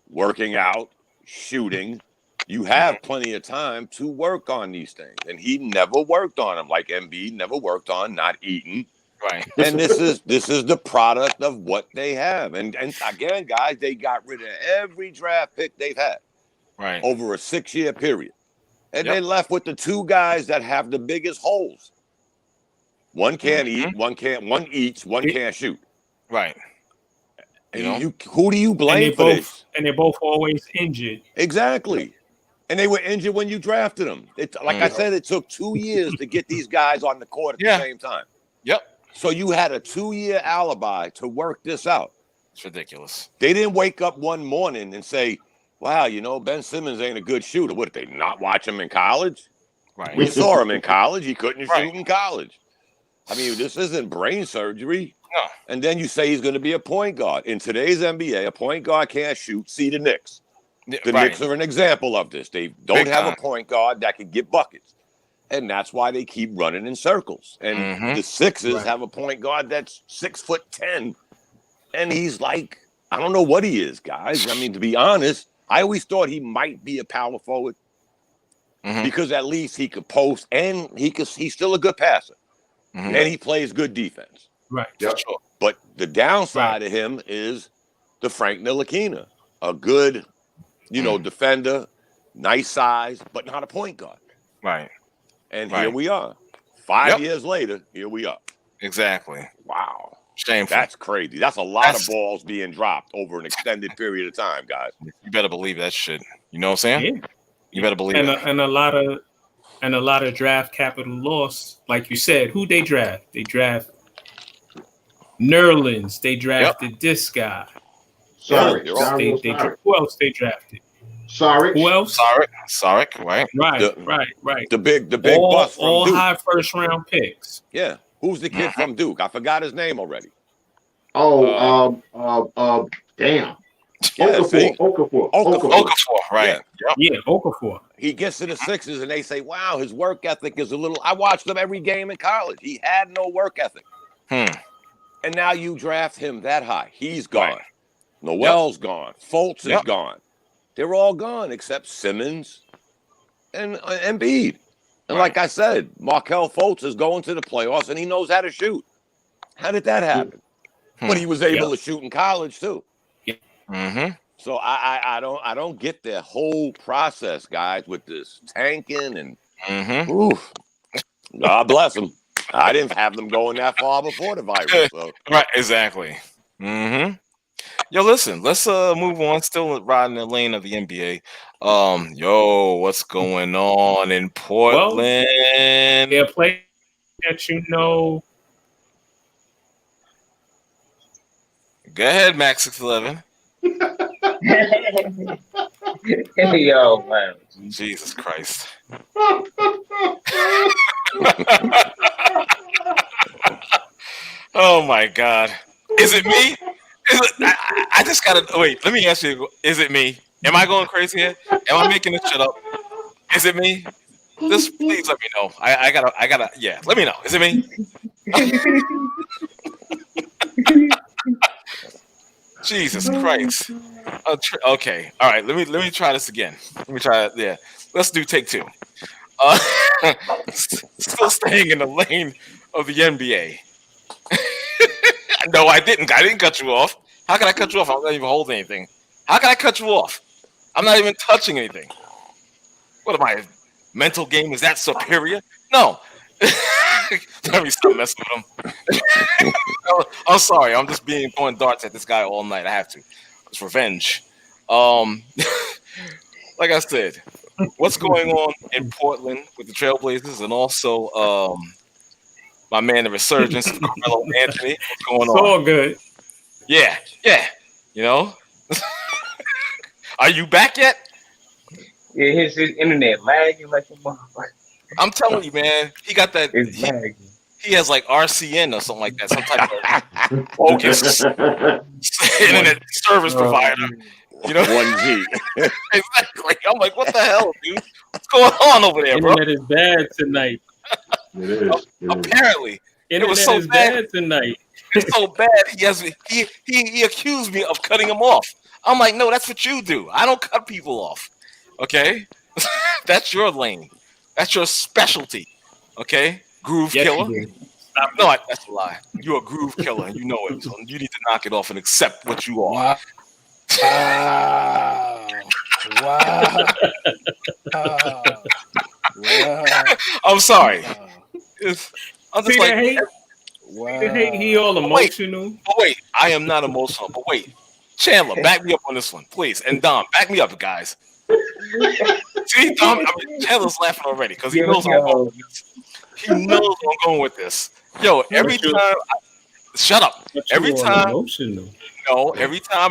working out, shooting. You have plenty of time to work on these things. And he never worked on them, like Embiid never worked on not eating. Right. And this is the product of what they have. And again, guys, they got rid of every draft pick they've had over a 6-year period. And they left with the two guys that have the biggest holes. One can't eat, one eats, one can't shoot. Right. And who do you blame for this? And they're both always injured. Exactly. And they were injured when you drafted them. Like I said, it took 2 years to get these guys on the court at the same time. Yep. So you had a 2-year alibi to work this out. It's ridiculous. They didn't wake up one morning and say, wow, you know, Ben Simmons ain't a good shooter. What, did they not watch him in college? Right. We saw him in college. He couldn't shoot in college. I mean, this isn't brain surgery. No. And then you say he's going to be a point guard. In today's NBA, a point guard can't shoot. See the Knicks. The Knicks are an example of this. They don't have a point guard that can get buckets. And that's why they keep running in circles. And the Sixers have a point guard that's 6'10", and he's like, I don't know what he is, guys. I mean, to be honest, I always thought he might be a power forward because at least he could post and he's still a good passer and he plays good defense. Right. Yep. But the downside of him is the Frank Ntilikina, a good, defender, nice size, but not a point guard. Right. And here we are. 5 years later, here we are. Exactly. Wow. Shameful. That's crazy. That's a lot of balls being dropped over an extended period of time, guys. You better believe that shit. You know what I'm saying? Yeah. You better believe and it. And a lot of draft capital loss. Like you said, who they draft? They draft Nerlens. They drafted this guy. Sorry. Who else they drafted? Sorry. Who else? Sarek, right? Right. The big bust from all Duke. high first round picks. Yeah. Who's the kid from Duke? I forgot his name already. Damn. Okafor, right? Yeah, Okafor. He gets to the Sixers and they say, "Wow, his work ethic is a little." I watched him every game in college. He had no work ethic. And now you draft him that high. He's gone. Right. Noel's gone. Fultz is gone. They're all gone except Simmons and Embiid. And like I said, Markelle Fultz is going to the playoffs and he knows how to shoot. How did that happen? But he was able to shoot in college too. So I don't get the whole process, guys, with this tanking and oof. God bless them. I didn't have them going that far before the virus. So. Right, exactly. Yo, listen, let's move on. Still riding the lane of the NBA. What's going on in Portland? Well, they're playing that Go ahead, Max 611. Yo, man. Jesus Christ. Oh my God. Is it me? I just gotta wait. Let me ask you, is it me? Am I going crazy here? Am I making this shit up? Is it me? Just please let me know. I gotta let me know. Is it me? Jesus Christ. Okay. All right. Let me try this again. Let me try it. Yeah. Let's do take two. Still staying in the lane of the NBA. No, I didn't. I didn't cut you off. How can I cut you off? I'm not even holding anything. How can I cut you off? I'm not even touching anything. What am I? Mental game is that superior? No. Let me stop messing with him. I'm sorry. I'm just going darts at this guy all night. I have to. It's revenge. Like I said, what's going on in Portland with the Trailblazers and also my man, the resurgence of Carmelo Anthony. What's going on? It's all good. Yeah. You know? Are you back yet? Yeah, his internet lagging like a motherfucker. I'm telling you, man. He got that. He has like RCN or something like that. Some type of focus internet service provider. You know? 1G. Exactly. I'm like, what the hell, dude? What's going on over there, bro? Internet is bad tonight. It is. Apparently. Internet it was so bad tonight. It's so bad. He accused me of cutting him off. I'm like, no, that's what you do. I don't cut people off. Okay? That's your lane. That's your specialty. Okay? Groove killer. No, that's a lie. You're a groove killer and you know it. So you need to knock it off and accept what you are. Wow. I'm sorry. I'm just like, he all emotional. Wait, I am not emotional. But wait, Chandler, back me up on this one, please. And Dom, back me up, guys. See, Dom, Chandler's laughing already because he knows I'm going with this. He knows I'm going with this. Yo, every time, shut up. Every time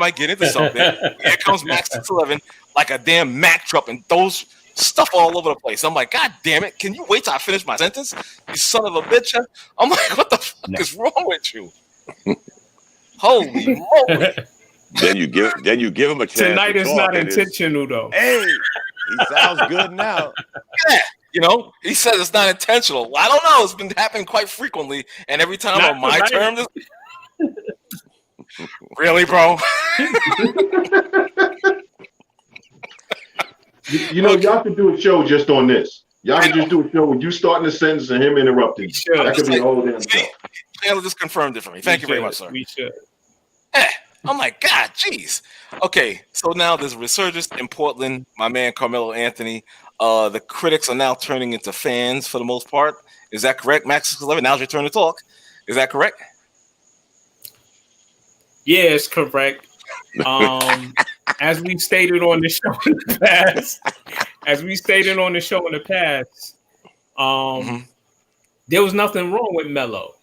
I get into something, here comes Max 611 like a damn Mack truck and throws stuff all over the place. I'm like, God damn it! Can you wait till I finish my sentence? You son of a bitch! I'm like, what the fuck is wrong with you? Holy moly! Then you give him a chance. Tonight is not intentional, though. Hey, he sounds good now. Yeah, you know, he says it's not intentional. Well, I don't know. It's been happening quite frequently, and every time on my term, really, bro? You know, y'all could do a show just on this. Y'all could just do a show with you starting the sentence and him interrupting. That could be a whole damn show. Taylor just confirmed it for me. Thank you very much, sir. We should. I'm like, God, jeez. Okay, so now there's a resurgence in Portland. My man Carmelo Anthony. The critics are now turning into fans for the most part. Is that correct, Max 11? Now's your turn to talk. Is that correct? Yeah, it's correct. As we stated on the show in the past, there was nothing wrong with Melo.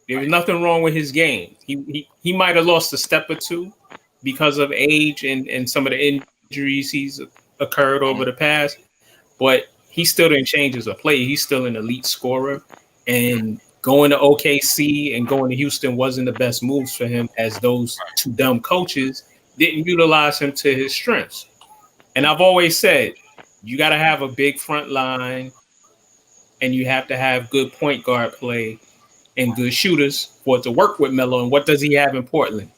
There was nothing wrong with his game. He might have lost a step or two because of age and some of the injuries he's occurred over the past, but he still didn't change as a player. He's still an elite scorer, and going to OKC and going to Houston wasn't the best moves for him, as those two dumb coaches didn't utilize him to his strengths. And I've always said, you got to have a big front line, and you have to have good point guard play and good shooters for it to work with Melo. And what does he have in Portland?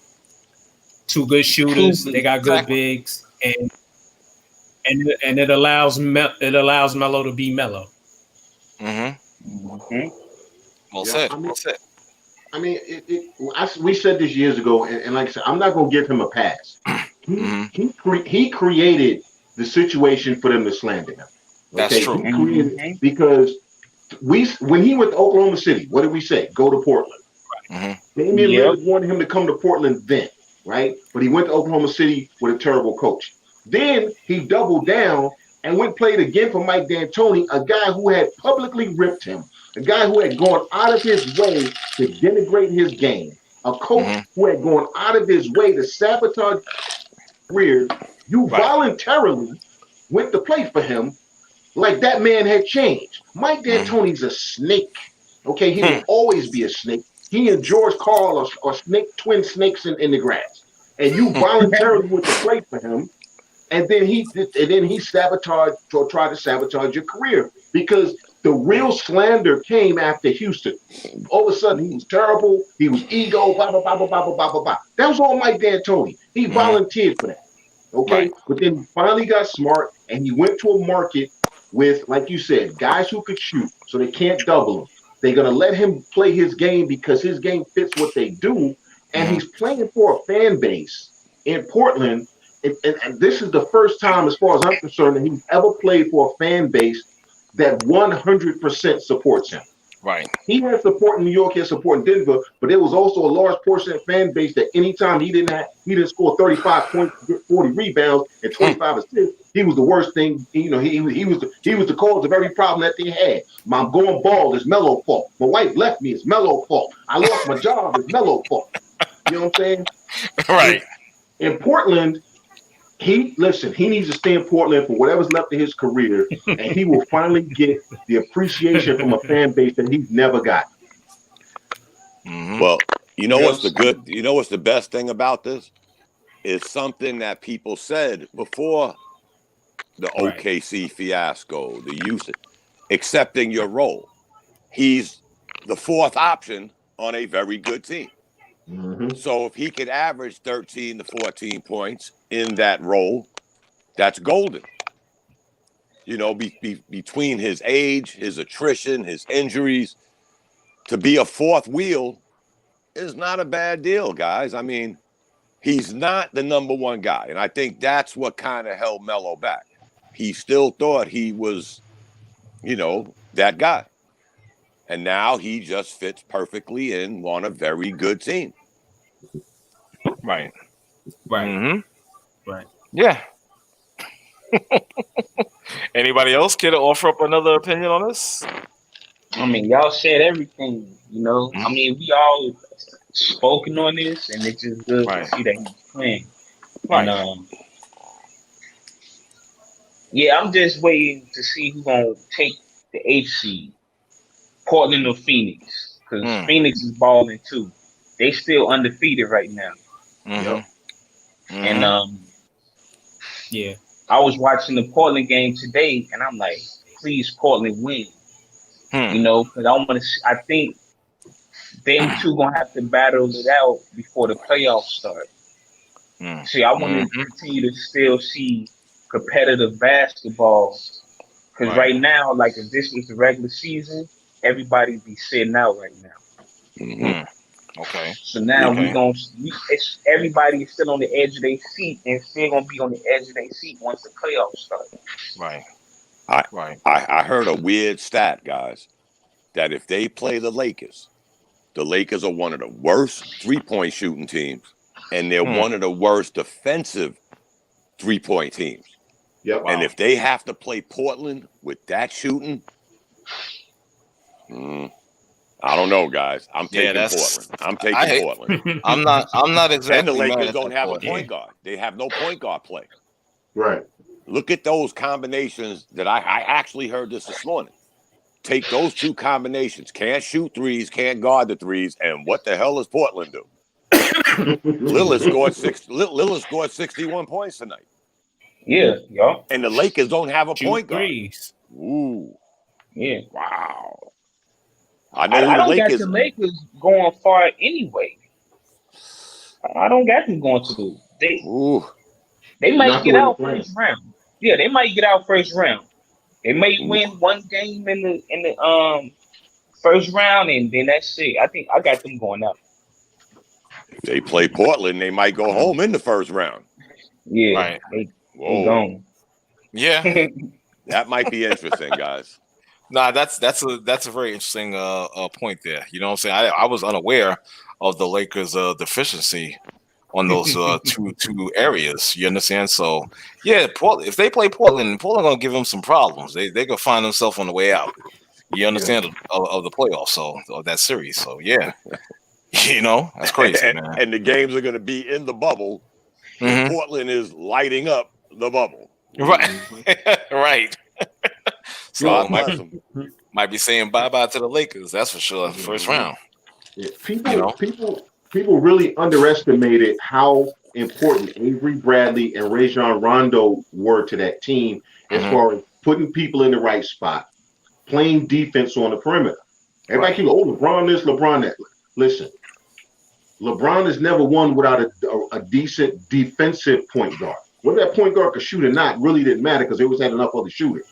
2 good shooters. They got good bigs, and it allows Melo to be Melo. Well said. I mean, we said this years ago, and like I said, I'm not going to give him a pass. He created the situation for them to slander him. Okay? That's true. He created, because when he went to Oklahoma City, what did we say? Go to Portland. Damian Lillard wanted him to come to Portland then, right? But he went to Oklahoma City with a terrible coach. Then he doubled down and went and played again for Mike D'Antoni, a guy who had publicly ripped him, a guy who had gone out of his way to denigrate his game, a coach who had gone out of his way to sabotage career. You voluntarily went to play for him like that man had changed. Mike D'Antoni's a snake. Okay, he will always be a snake. He and George Karl are twin snakes in the grass. And you voluntarily went to play for him. And then he sabotaged or tried to sabotage your career, because the real slander came after Houston. All of a sudden, he was terrible. He was ego, blah, blah, blah, blah, blah, blah, blah, blah. That was all Mike D'Antoni. He volunteered for that. Okay? But then he finally got smart, and he went to a market with, like you said, guys who could shoot, so they can't double him. They're going to let him play his game because his game fits what they do. And he's playing for a fan base in Portland. And this is the first time, as far as I'm concerned, that he's ever played for a fan base that 100% supports him. Right. He had support in New York, he had support in Denver, but there was also a large portion of the fan base that anytime he didn't score 35 points, 40 rebounds, and 25 assists, he was the worst thing. You know, he was the cause of every problem that they had. I'm going bald, it's Melo's fault. My wife left me, it's Melo's fault. I lost my job, it's Melo's fault. You know what I'm saying? Right. In Portland, he needs to stay in Portland for whatever's left of his career, and he will finally get the appreciation from a fan base that he's never got. Well, what's the best thing about this? Is something that people said before the OKC fiasco, the usage, accepting your role. He's the 4th option on a very good team. So if he could average 13 to 14 points in that role, that's golden. Between his age, his attrition, his injuries, to be a 4th wheel is not a bad deal, guys. I mean, he's not the number 1 guy. And I think that's what kind of held Melo back. He still thought he was, that guy. And now he just fits perfectly in on a very good team. Right. Right. Yeah. Anybody else care to offer up another opinion on this? I mean, y'all said everything, I mean, we all spoken on this, and it's just good to see that he's playing. Right. And, I'm just waiting to see who's going to take the 8th seed, Portland or Phoenix, because Phoenix is balling too. They still undefeated right now. And I was watching the Portland game today, and I'm like, please, Portland win. Because I think them two gonna have to battle it out before the playoffs start. See, I want to continue to still see competitive basketball, because right now, like if this was the regular season, everybody be sitting out right now. Okay. So now everybody is still on the edge of their seat, and still gonna be on the edge of their seat once the playoffs start. Right. I heard a weird stat, guys, that if they play the Lakers are one of the worst 3-point shooting teams, and they're one of the worst defensive 3-point teams. Yep. And if they have to play Portland with that shooting, I don't know, guys. I'm taking Portland. I'm taking Portland. I'm not exactly. And the Lakers don't have a point guard. They have no point guard play. Right. Look at those combinations that I actually heard this morning. Take those 2 combinations. Can't shoot threes, can't guard the threes, and what the hell does Portland do? Lillard scored 61 points tonight. Yeah, y'all. And the Lakers don't have a point guard. Threes. Ooh. Yeah. Wow. I don't got the Lakers going far anyway. I don't got them going to they might get out first round. Yeah, they might get out first round. They may win one game in the first round, and then that's it. I think I got them going out. If they play Portland, they might go home in the first round. Yeah, Right. they gone. Yeah. That might be interesting, guys. Nah, that's a very interesting point there. You know what I'm saying? I was unaware of the Lakers' deficiency on those two areas. You understand? So yeah, if they play Portland gonna give them some problems. They gonna find themselves on the way out. You understand of the playoffs, so of that series. So yeah, you know that's crazy, man. And the games are gonna be in the bubble. Mm-hmm. Portland is lighting up the bubble. Right, right. So might be saying bye-bye to the Lakers. That's for sure. First round. Yeah. People really underestimated how important Avery Bradley and Rajon Rondo were to that team as far as putting people in the right spot, playing defense on the perimeter. Everybody can go, LeBron this, LeBron that. Listen, LeBron has never won without a decent defensive point guard. Whether that point guard could shoot or not really didn't matter because they always had enough other shooters.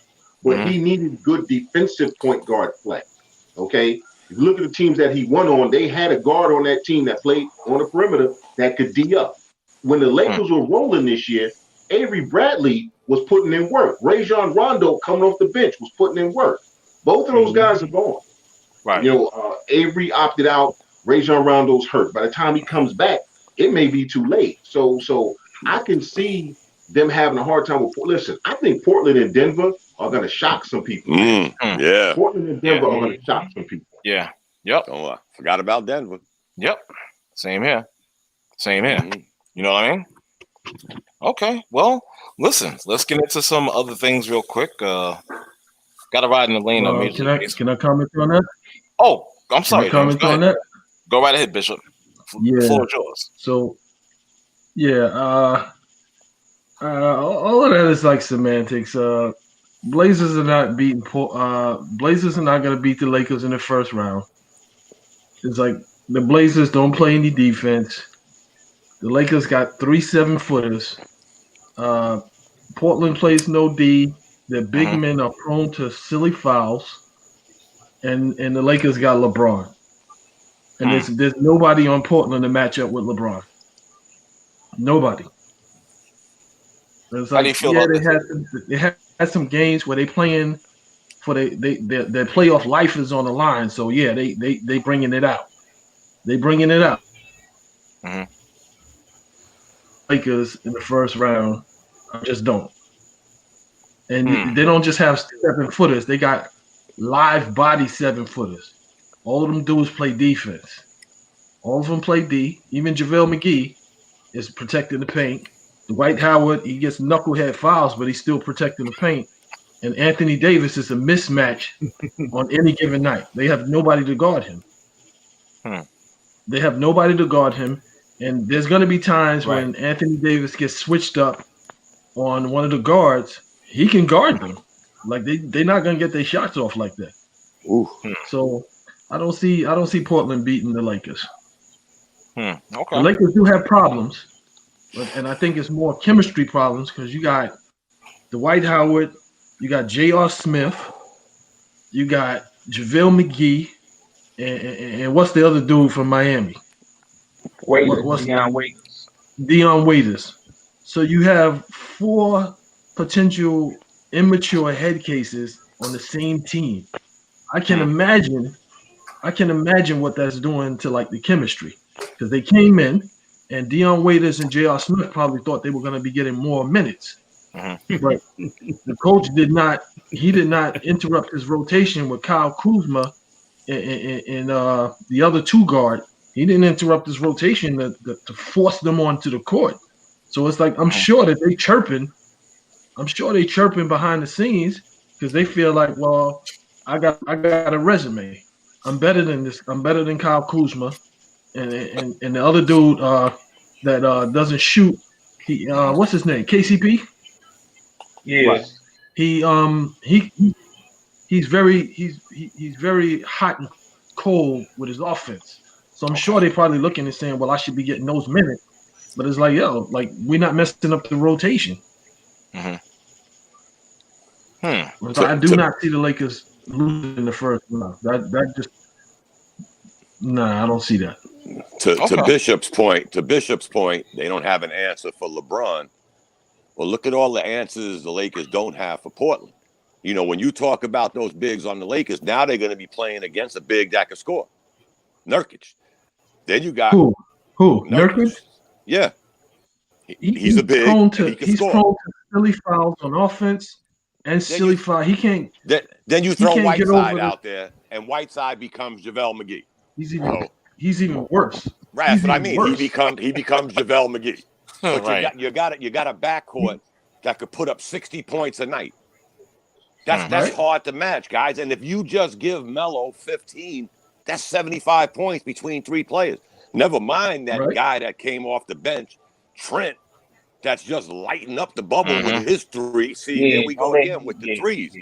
But he needed good defensive point guard play. Okay? If you look at the teams that he won on, they had a guard on that team that played on the perimeter that could D up. When the Lakers were rolling this year, Avery Bradley was putting in work. Rajon Rondo coming off the bench was putting in work. Both of those guys are gone. Right. You know, Avery opted out. Rajon Rondo's hurt. By the time he comes back, it may be too late. So I can see them having a hard time with. Listen, I think Portland and Denver are going to shock some people. Yeah. Portland and Denver are going to shock some people. Yeah. Yep. Oh, forgot about Denver. Yep. Same here. You know what I mean? Okay. Well, listen. Let's get into some other things real quick. Got to ride in the lane on Major League Baseball. Can I comment on that? Oh, I'm sorry. Comment on that? Go right ahead, Bishop. The floor is yours. So, yeah. All of that is like semantics. Blazers are not beating. Blazers are not going to beat the Lakers in the first round. It's like the Blazers don't play any defense. The Lakers got 3 7-footers. Portland plays no D. Their big men are prone to silly fouls, and the Lakers got LeBron. And there's nobody on Portland to match up with LeBron. Nobody. It's like, how do you feel about they had some games where they playing for their playoff life is on the line. So yeah, they bringing it out. Lakers in the first round, I just don't. And they don't just have 7-footers. They got live body 7-footers. All of them do is play defense. All of them play D. Even JaVale McGee is protecting the paint. Dwight Howard, he gets knucklehead fouls, but he's still protecting the paint. And Anthony Davis is a mismatch on any given night. They have nobody to guard him. They have nobody to guard him. And there's going to be times when Anthony Davis gets switched up on one of the guards. He can guard them. Like they're not going to get their shots off like that. So I don't see Portland beating the Lakers. Okay. The Lakers do have problems, and I think it's more chemistry problems because you got Dwight Howard, you got J.R. Smith, you got JaVale McGee, and what's the other dude from Miami? Dion Waiters. So you have 4 potential immature head cases on the same team. I can imagine what that's doing to like the chemistry because they came in and Dion Waiters and J.R. Smith probably thought they were going to be getting more minutes. But the coach did not interrupt his rotation with Kyle Kuzma and the other 2 guard. He didn't interrupt his rotation to force them onto the court. So it's like I'm sure they chirping behind the scenes because they feel like, well, I got a resume. I'm better than this. I'm better than Kyle Kuzma. and the other dude that doesn't shoot, he what's his name? KCP. Yeah. Right. He's very hot and cold with his offense. So I'm sure they're probably looking and saying, well, I should be getting those minutes. But it's like, yo, like we're not messing up the rotation. Mm-hmm. But I do not see the Lakers losing in the first round. That just I don't see that. To Bishop's point, they don't have an answer for LeBron. Well, look at all the answers the Lakers don't have for Portland. You know, when you talk about those bigs on the Lakers, now they're going to be playing against a big that can score. Nurkic. Then you got who? Nurkic? Yeah. He's a big. Prone to silly fouls on offense and silly fouls. He can't. Then you throw Whiteside out there, and Whiteside becomes JaVale McGee. He's even worse. Right, that's what I mean. Worse. He becomes JaVale McGee. But right. you got a backcourt that could put up 60 points a night. That's hard to match, guys. And if you just give Melo 15, that's 75 points between three players. Never mind that guy that came off the bench, Trent, that's just lighting up the bubble with his three. See, here we go again with the threes.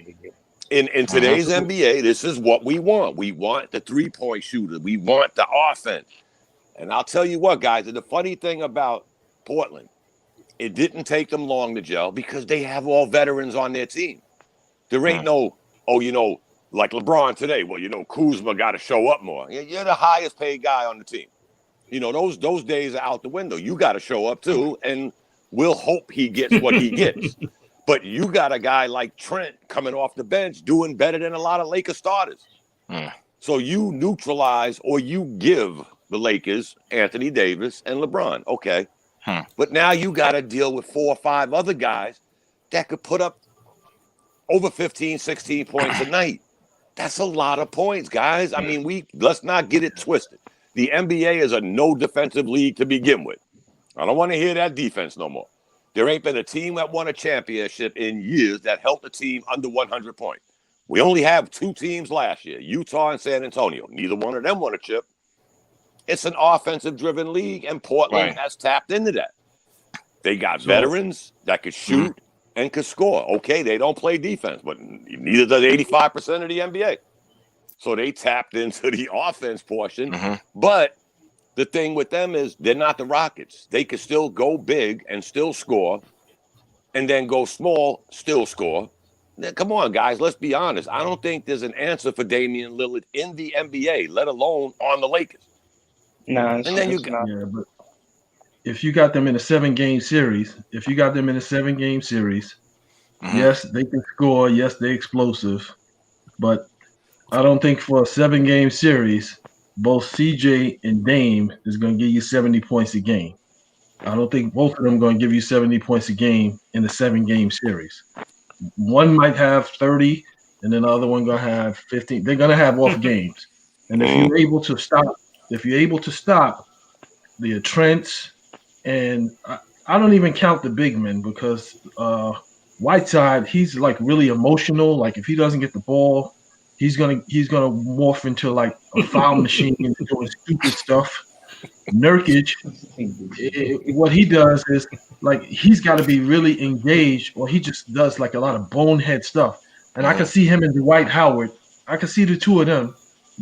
In today's NBA, this is what we want. We want the three-point shooter. We want the offense. And I'll tell you what, guys, the funny thing about Portland, it didn't take them long to gel because they have all veterans on their team. There ain't like LeBron today. Well, Kuzma got to show up more. You're the highest paid guy on the team. Those days are out the window. You got to show up too, and we'll hope he gets what he gets. But you got a guy like Trent coming off the bench doing better than a lot of Lakers starters. So you neutralize or you give the Lakers Anthony Davis and LeBron. Okay. But now you got to deal with 4 or 5 other guys that could put up over 15, 16 points a night. That's a lot of points, guys. I mean, let's not get it twisted. The NBA is a no defensive league to begin with. I don't want to hear that defense no more. There ain't been a team that won a championship in years that helped a team under 100 points. We only have 2 teams last year, Utah and San Antonio. Neither one of them won a chip. It's an offensive-driven league, and Portland has tapped into that. They got veterans that could shoot and could score. Okay, they don't play defense, but neither does 85% of the NBA. So they tapped into the offense portion. But the thing with them is they're not the Rockets. They could still go big and still score, and then go small, still score. Now, come on, guys, let's be honest. I don't think there's an answer for Damian Lillard in the NBA, let alone on the Lakers. No, and then you got. Yeah, but if you got them in a 7-game series, yes, they can score. Yes, they're explosive. But I don't think for a 7-game series, both CJ and Dame is going to give you 70 points a game. I don't think both of them are going to give you 70 points a game in a 7-game series. One might have 30, and then the other one going to have 15. They're going to have off games. And if you're able to stop the Trents, and I don't even count the big men because Whiteside, he's like really emotional. Like if he doesn't get the ball, he's gonna morph into like a foul machine and doing stupid stuff. Nurkic, what he does is like he's got to be really engaged, or he just does like a lot of bonehead stuff. And I can see him and Dwight Howard. I can see the two of them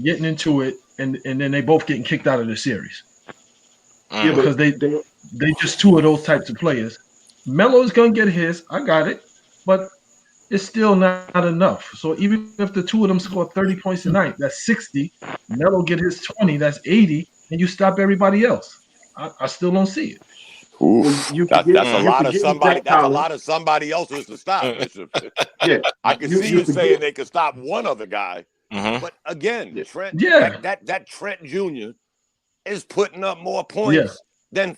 getting into it, and then they both getting kicked out of the series. Yeah, because they just two of those types of players. Melo's gonna get his. I got it, but it's still not enough. So even if the two of them score 30 points a night, that's 60. Melo get his 20, that's 80, and you stop everybody else. I still don't see it. That's a lot of somebody. That's a lot of somebody else's to stop. Yeah, I can see you saying they could stop one other guy, but again, Trent. Yeah, that Trent Jr. is putting up more points than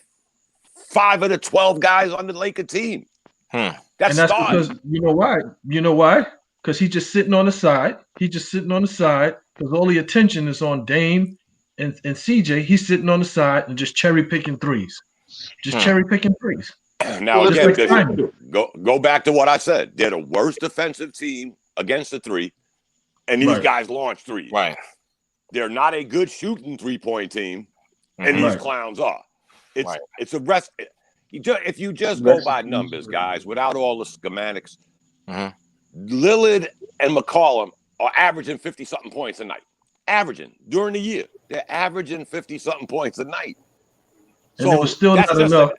5 of the 12 guys on the Laker team. That's because you know why? Because he's just sitting on the side. Because all the attention is on Dame and CJ. He's sitting on the side and just cherry picking threes. Now again, go back to what I said. They're the worst defensive team against the three, and these guys launch threes. Right. They're not a good shooting 3-point team, and these clowns are. It's a rest. If you just go by numbers, guys, without all the schematics, Lillard and McCollum are averaging 50-something points a night. Averaging during the year, they're averaging 50-something points a night. And it was still not enough.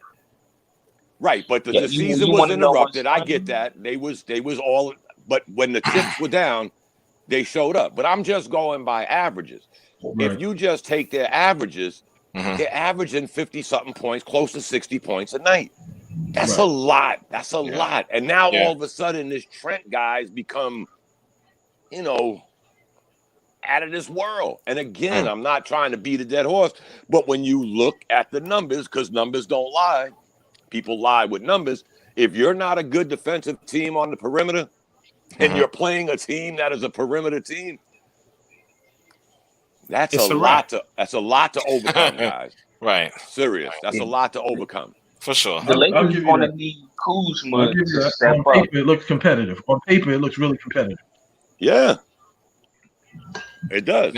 Right, but the season was interrupted. I get that. They was all, but when the chips were down, they showed up. But I'm just going by averages. Right. If you just take their averages, they're averaging 50-something points, close to 60 points a night. That's a lot. That's a lot. And now all of a sudden, this Trent guy's become, out of this world. And again, I'm not trying to beat a dead horse, but when you look at the numbers, because numbers don't lie, people lie with numbers. If you're not a good defensive team on the perimeter and you're playing a team that is a perimeter team, that's a lot to overcome, guys. Right. Serious. That's a lot to overcome. For sure. The Lakers going to need Kuzma to step up. On paper, it looks competitive. On paper, it looks really competitive. Yeah. It does.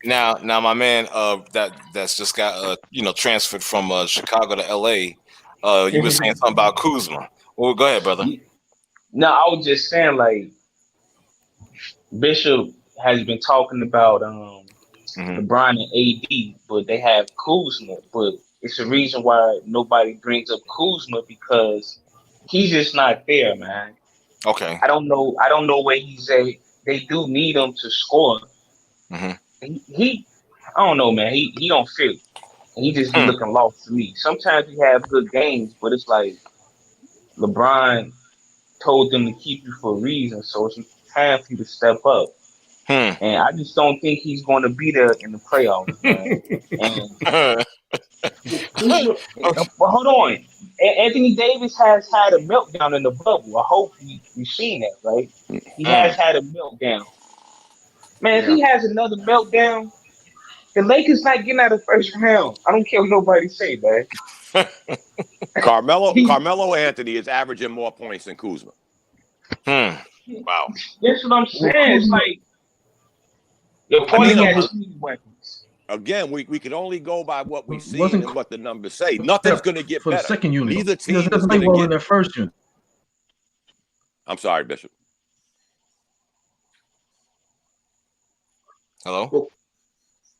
Now, my man, that's just got transferred from Chicago to LA. You were saying something about Kuzma. Well, go ahead, brother. No, I was just saying, like, Bishop has been talking about LeBron and AD, but they have Kuzma. But it's the reason why nobody brings up Kuzma, because he's just not there, man. Okay. I don't know where he's at. They do need him to score. He I don't know, man. He don't fit. And he just be looking lost to me. Sometimes he have good games, but it's like LeBron told them to keep you for a reason, so it's time for you to step up. And I just don't think he's going to be there in the playoffs, man. But hold on. Anthony Davis has had a meltdown in the bubble. I hope you've seen that, right? He has had a meltdown. Man, if he has another meltdown, the Lakers not getting out of the first round. I don't care what nobody say, man. Carmelo Anthony is averaging more points than Kuzma. Wow. That's what I'm saying. It's like your point has weapons. Again, we can only go by what we see and what the numbers say. Nothing's going to get for better. The second unit. Neither team is going to get in their first unit. I'm sorry, Bishop. Hello?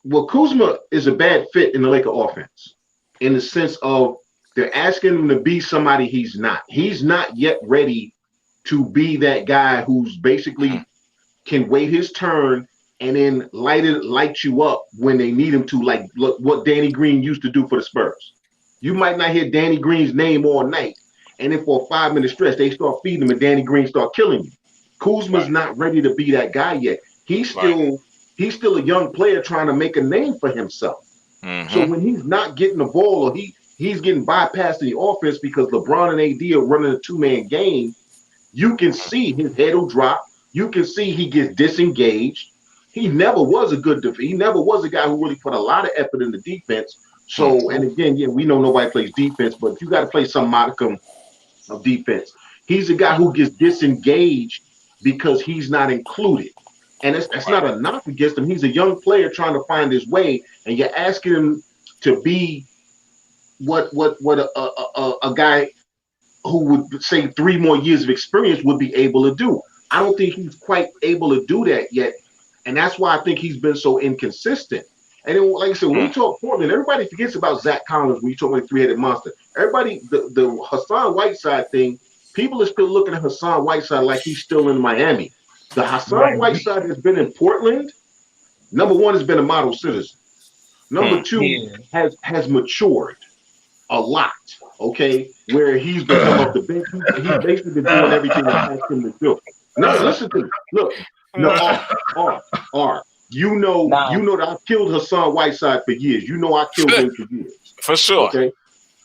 Well, Kuzma is a bad fit in the Laker offense in the sense of they're asking him to be somebody he's not. He's not yet ready to be that guy who's basically can wait his turn and then light you up when they need him to, like look what Danny Green used to do for the Spurs. You might not hear Danny Green's name all night, and then for a 5-minute stretch, they start feeding him and Danny Green start killing you. Kuzma's not ready to be that guy yet. He's still a young player trying to make a name for himself. So when he's not getting the ball or he's getting bypassed in the offense because LeBron and AD are running a 2-man game, you can see his head will drop. You can see he gets disengaged. He never was a good defender. He never was a guy who really put a lot of effort in the defense. So, and again, we know nobody plays defense, but you got to play some modicum of defense. He's a guy who gets disengaged because he's not included. And that's not a knock against him. He's a young player trying to find his way, and you're asking him to be what a guy who would say 3 more years of experience would be able to do. I don't think he's quite able to do that yet, and that's why I think he's been so inconsistent. And then, like I said, when we talk Portland, everybody forgets about Zach Collins when you talk about the 3-headed monster. Everybody, the Hassan Whiteside thing, people are still looking at Hassan Whiteside like he's still in Miami. The Hassan Whiteside has been in Portland. Number one, has been a model citizen. Number two, has matured a lot. Okay, where he's been coming off the bench, he's basically been doing everything I asked him to do. No, listen to me. Look, R. You know that I've killed Hassan Whiteside for years. You know I killed him for years. For sure. Okay.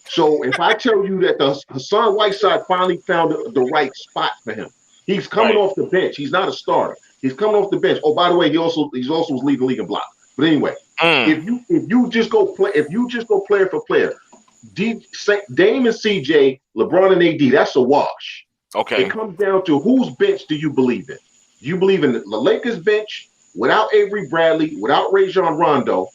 So if I tell you that the Hassan Whiteside finally found the right spot for him, he's coming off the bench. He's not a starter. He's coming off the bench. Oh, by the way, he's also was leading the league in block. But anyway, if you just go player for player, Dame and CJ, LeBron and AD, that's a wash. Okay. It comes down to whose bench do you believe in? Do you believe in the Lakers bench without Avery Bradley, without Rajon Rondo,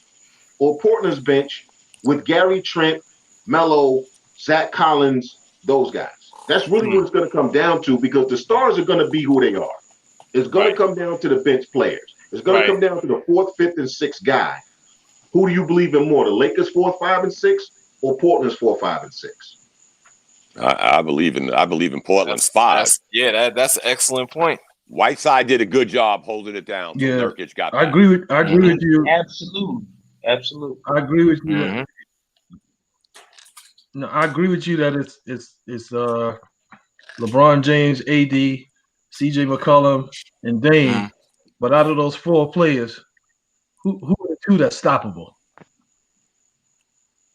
or Portland's bench with Gary Trent, Melo, Zach Collins, those guys? That's really what it's going to come down to, because the stars are going to be who they are. It's going to come down to the bench players. It's going to come down to the 4th, 5th, and 6th guy. Who do you believe in more, the Lakers 4, 5, and 6, or Portland's 4, 5, and 6? I believe in Portland's 5. That's an excellent point. Whiteside did a good job holding it down. So Yeah, Nurkic got I back. agree with you. Absolutely. I agree with you. No, I agree with you that it's LeBron James, AD, CJ McCollum, and Dame. But out of those 4 players, who are the 2 that's stoppable?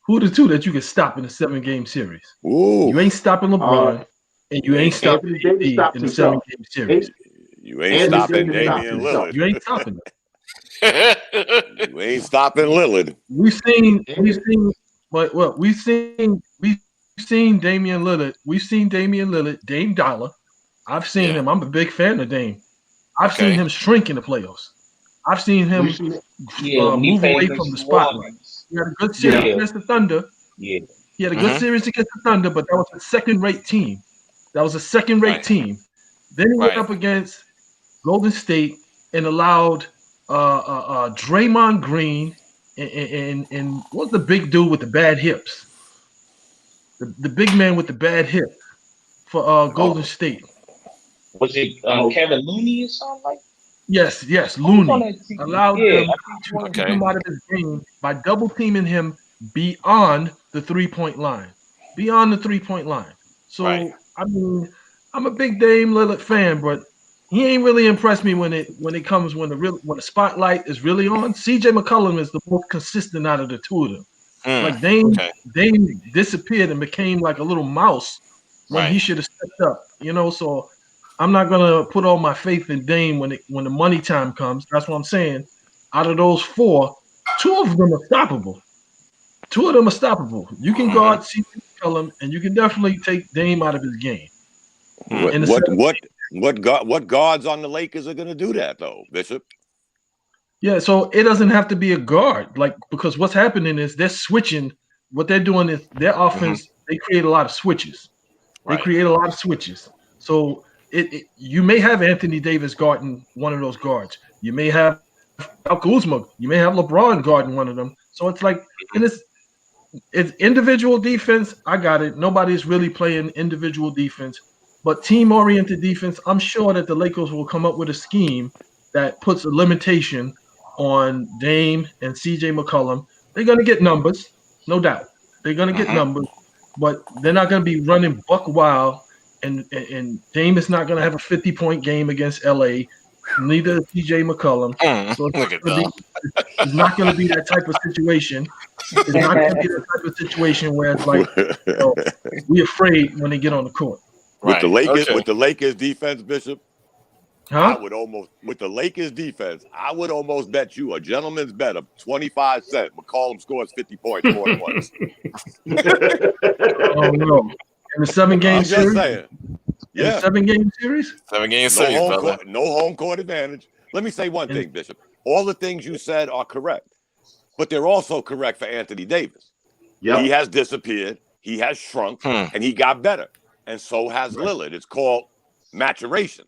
Who are the 2 that you can stop in a 7-game series? Ooh. You ain't stopping LeBron, and you ain't stopping AD in a 7-game series. You ain't stopping Damian Lillard. You ain't stopping him. You ain't stopping Lillard. We've seen Damian Lillard. We've seen Damian Lillard, Dame Dollar. I've seen him. I'm a big fan of Dame. I've seen him shrink in the playoffs. I've seen him move away from the spotlight. He had a good series against the Thunder. Yeah. He had a good series against the Thunder, but that was a second-rate team. Then he went up against Golden State and allowed Draymond Green and what's the big dude with the bad hips? The big man with the bad hip for Golden State. Was it Kevin Looney or something like that? Yes, Looney allowed him to come out of his game by double teaming him beyond the 3-point line. So I mean, I'm a big Dame Lillard fan, but he ain't really impressed me when the spotlight is really on. CJ McCollum is the most consistent out of the 2 of them. Like Dame disappeared and became like a little mouse when he should have stepped up. So I'm not gonna put all my faith in Dame when the money time comes. That's what I'm saying. Out of those 4, 2 of them are stoppable. You can guard CJ McCollum, and you can definitely take Dame out of his game. What guards on the Lakers are going to do that though, Bishop? Yeah, so it doesn't have to be a guard, because what's happening is they're switching. What they're doing is their offense. They create a lot of switches. So you may have Anthony Davis guarding one of those guards. You may have Al Kuzma. You may have LeBron guarding one of them. So it's like, and it's individual defense. I got it. Nobody's really playing individual defense, but team-oriented defense. I'm sure that the Lakers will come up with a scheme that puts a limitation on Dame and CJ McCollum. They're going to get numbers, no doubt. They're going to get numbers, but they're not going to be running buck wild. And Dame is not going to have a 50-point game against LA. Neither is CJ McCollum. So it's not going to be that type of situation. It's not going to be that type of situation where it's like we're afraid when they get on the court. With the Lakers defense, Bishop. With the Lakers defense, I would almost bet you a gentleman's bet of 25 cents. McCollum scores 50 points more than once. Oh no! In the 7-game series. Saying. Yeah. 7-game series. 7-game series, brother. No home court advantage. Let me say one thing, Bishop. All the things you said are correct, but they're also correct for Anthony Davis. Yep. He has disappeared. He has shrunk, and he got better. And so has Lillard. It's called maturation.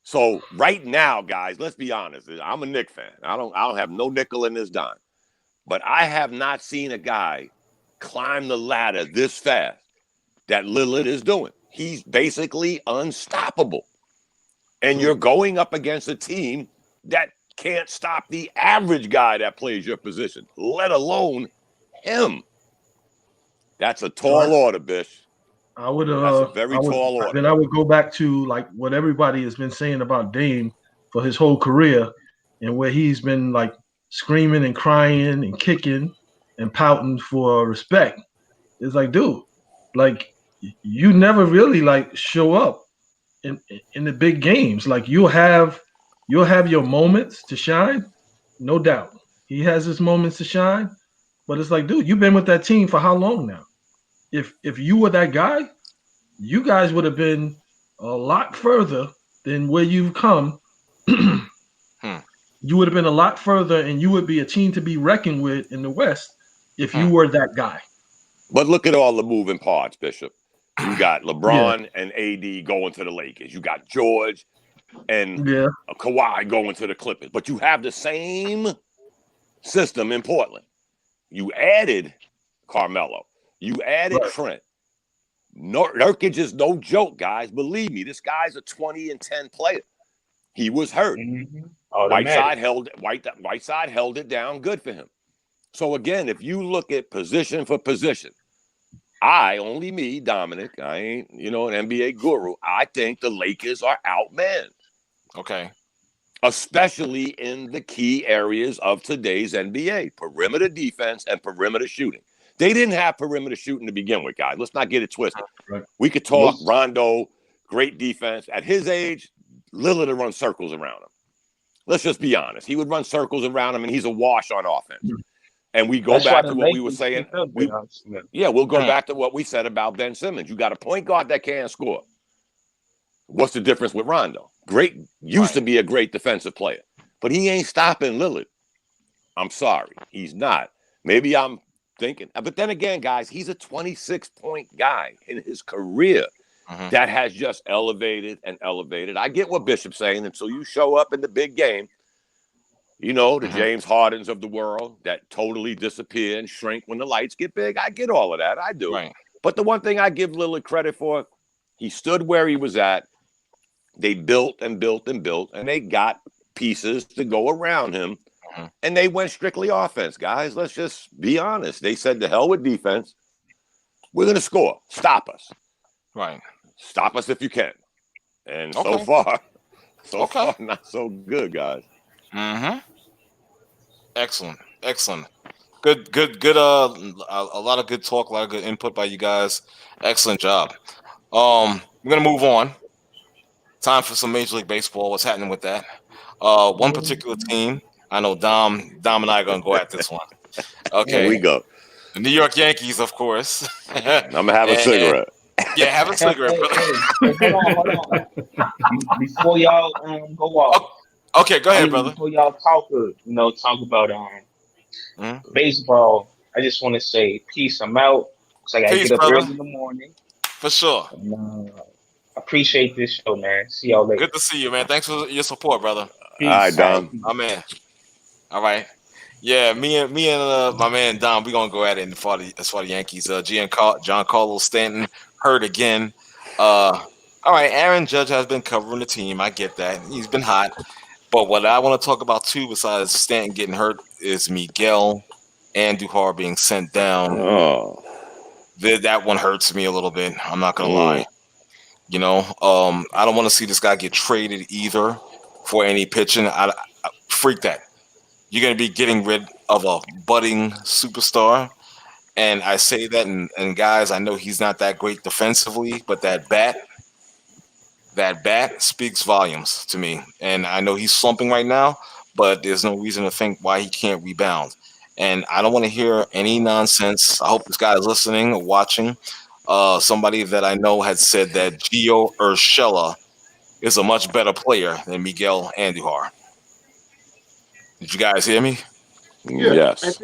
So right now, guys, let's be honest. I'm a Knicks fan. I don't have no nickel in this dime. But I have not seen a guy climb the ladder this fast that Lillard is doing. He's basically unstoppable. And you're going up against a team that can't stop the average guy that plays your position, let alone him. That's a tall order, Bish. I would. That's a very tall order. Then I would go back to like what everybody has been saying about Dame for his whole career, and where he's been like screaming and crying and kicking and pouting for respect. It's like, dude, like you never really like show up in the big games. Like you'll have your moments to shine, no doubt. He has his moments to shine, but it's like, dude, you've been with that team for how long now? If you were that guy, you guys would have been a lot further than where you've come. you would have been a lot further, and you would be a team to be reckoned with in the West if you were that guy. But look at all the moving parts, Bishop. You got LeBron and AD going to the Lakers. You got George and Kawhi going to the Clippers. But you have the same system in Portland. You added Carmelo. You added Trent. Nurkic is no joke, guys. Believe me, this guy's a 20-10 player. He was hurt. Whiteside held it down good for him. So again, if you look at position for position, only me, Dominic, I ain't, an NBA guru. I think the Lakers are outmanned. Okay. Especially in the key areas of today's NBA, perimeter defense and perimeter shooting. They didn't have perimeter shooting to begin with, guys. Let's not get it twisted. Right. We could talk Rondo, great defense. At his age, Lillard would run circles around him. Let's just be honest. He would run circles around him, and he's a wash on offense. And we go back to what we were saying. We'll go back to what we said about Ben Simmons. You got a point guard that can't score. What's the difference with Rondo? Used to be a great defensive player, but he ain't stopping Lillard. I'm sorry. He's not. Maybe I'm thinking. But then again, guys, he's a 26-point guy in his career that has just elevated and elevated. I get what Bishop's saying. Until you show up in the big game, the James Hardens of the world that totally disappear and shrink when the lights get big. I get all of that. I do. Right. But the one thing I give Lillard credit for, he stood where he was at. They built and built and built, and they got pieces to go around him. And they went strictly offense, guys. Let's just be honest. They said, to hell with defense. We're going to score. Stop us. Right. Stop us if you can. And so far, not so good, guys. Excellent. Good. A lot of good talk, a lot of good input by you guys. Excellent job. We're going to move on. Time for some Major League Baseball. What's happening with that? One particular team. I know Dom and I are going to go at this one. Okay. Here we go. The New York Yankees, of course. I'm going to have a cigarette. Yeah, have a cigarette, brother. Hold on. Before y'all go off. Okay, go ahead, brother. Before y'all talk about baseball, I just want to say peace. I'm out. So I got to get up early in the morning. For sure. And, appreciate this show, man. See y'all later. Good to see you, man. Thanks for your support, brother. Peace. All right, Dom. My man. All right. Yeah, me and my man Dom, we're gonna go at it as far the Yankees. Giancarlo Stanton hurt again. All right, Aaron Judge has been covering the team. I get that. He's been hot. But what I want to talk about too, besides Stanton getting hurt, is Miguel Andujar being sent down. Oh. That one hurts me a little bit. I'm not gonna lie. I don't want to see this guy get traded either for any pitching. I freak that. You're going to be getting rid of a budding superstar. And I say that, and guys, I know he's not that great defensively, but that bat speaks volumes to me. And I know he's slumping right now, but there's no reason to think why he can't rebound. And I don't want to hear any nonsense. I hope this guy is listening or watching. Somebody that I know had said that Gio Urshela is a much better player than Miguel Andujar. Did you guys hear me? Yeah, yes. At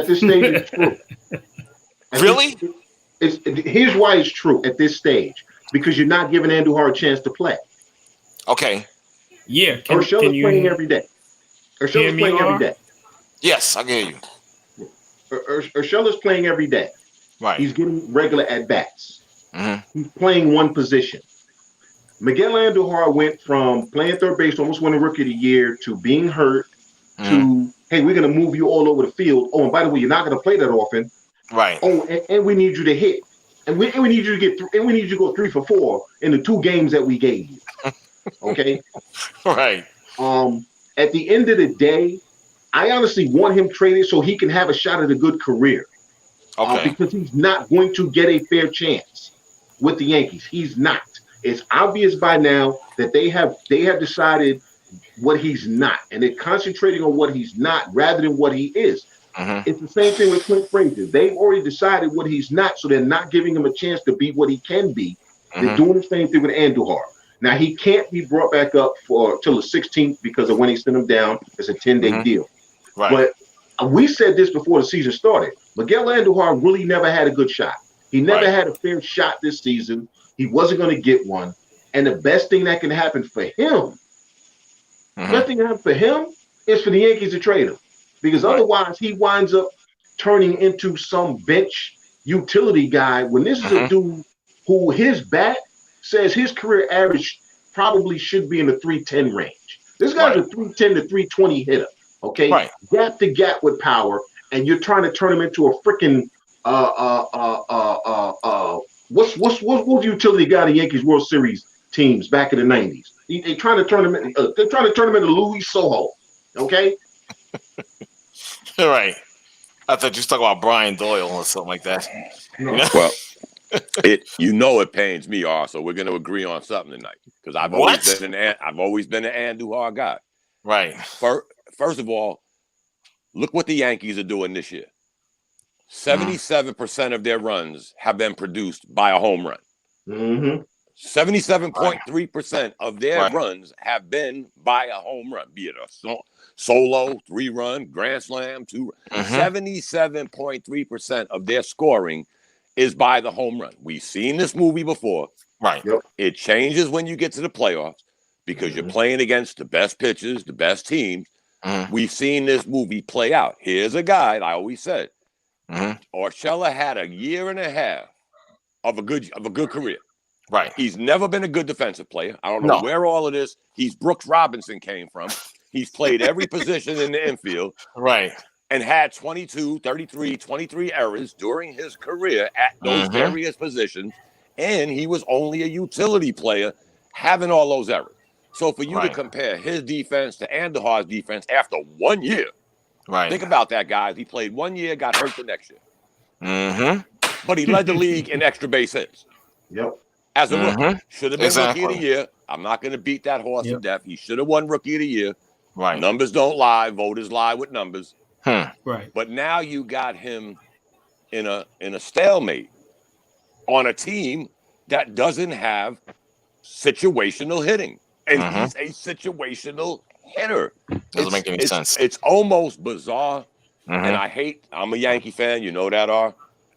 this stage, it's true. Really? Here's why it's true at this stage. Because you're not giving Andujar a chance to play. Okay. Yeah. Urshela's playing every day. Urshela's playing every day. Yes, I can hear you. Urshela's playing every day. Right. He's getting regular at-bats. He's playing one position. Miguel Andujar went from playing third base, almost winning Rookie of the Year, to being hurt, to, hey, we're going to move you all over the field. Oh, and by the way, you're not going to play that often. Right. Oh, and we need you to hit. And we need you to get and we need you to go 3 for 4 in the 2 games that we gave you. Okay? Right. At the end of the day, I honestly want him traded so he can have a shot at a good career. Okay. Because he's not going to get a fair chance with the Yankees. He's not. It's obvious by now that they have decided what he's not, and they're concentrating on what he's not rather than what he is. It's the same thing with Clint Frazier. They've already decided what he's not, so they're not giving him a chance to be what he can be. They're doing the same thing with Andujar. Now he can't be brought back up for till the 16th because of when he sent him down. It's a 10-day deal. Right. But we said this before the season started. Miguel Andujar really never had a good shot. He never had a fair shot this season. He wasn't going to get one. And the best thing that can happen for him, best thing that happen for him is for the Yankees to trade him. Because otherwise he winds up turning into some bench utility guy when this is a dude who his bat says his career average probably should be in the 310 range. This guy's a 310 to 320 hitter. Okay, gap to gap with power, and you're trying to turn him into a freaking what's the utility guy the Yankees World Series teams back in the 90s? They trying to turn him they're trying to turn him into Louis Soho. Okay, right. I thought you was talking about Brian Doyle or something like that. No. You know? Well, it pains me, so we're going to agree on something tonight because I've always been an Andujar guy. Right. First of all, look what the Yankees are doing this year. 77% of their runs have been produced by a home run. 77.3% of their runs have been by a home run, be it a solo, 3-run, grand slam, 2. 77.3% of their scoring is by the home run. We've seen this movie before. Right. It changes when you get to the playoffs because you're playing against the best pitchers, the best teams. We've seen this movie play out. Here's a guy, I always said, Urshela had a year and a half of a good career. Right. He's never been a good defensive player. I don't know where all of this. He's Brooks Robinson came from. He's played every position in the infield. Right. And had 23 errors during his career at those various positions. And he was only a utility player having all those errors. So for you to compare his defense to Andujar's defense after 1 year, think about that, guys. He played 1 year, got hurt the next year. But he led the league in extra base hits. As a rookie. Should have been Rookie of the Year. I'm not going to beat that horse to death. He should have won Rookie of the Year. Right. Numbers don't lie. Voters lie with numbers. Right. But now you got him in a stalemate on a team that doesn't have situational hitting. And he's a situational hitter. Doesn't make any sense. It's almost bizarre. And I'm a Yankee fan. You know that,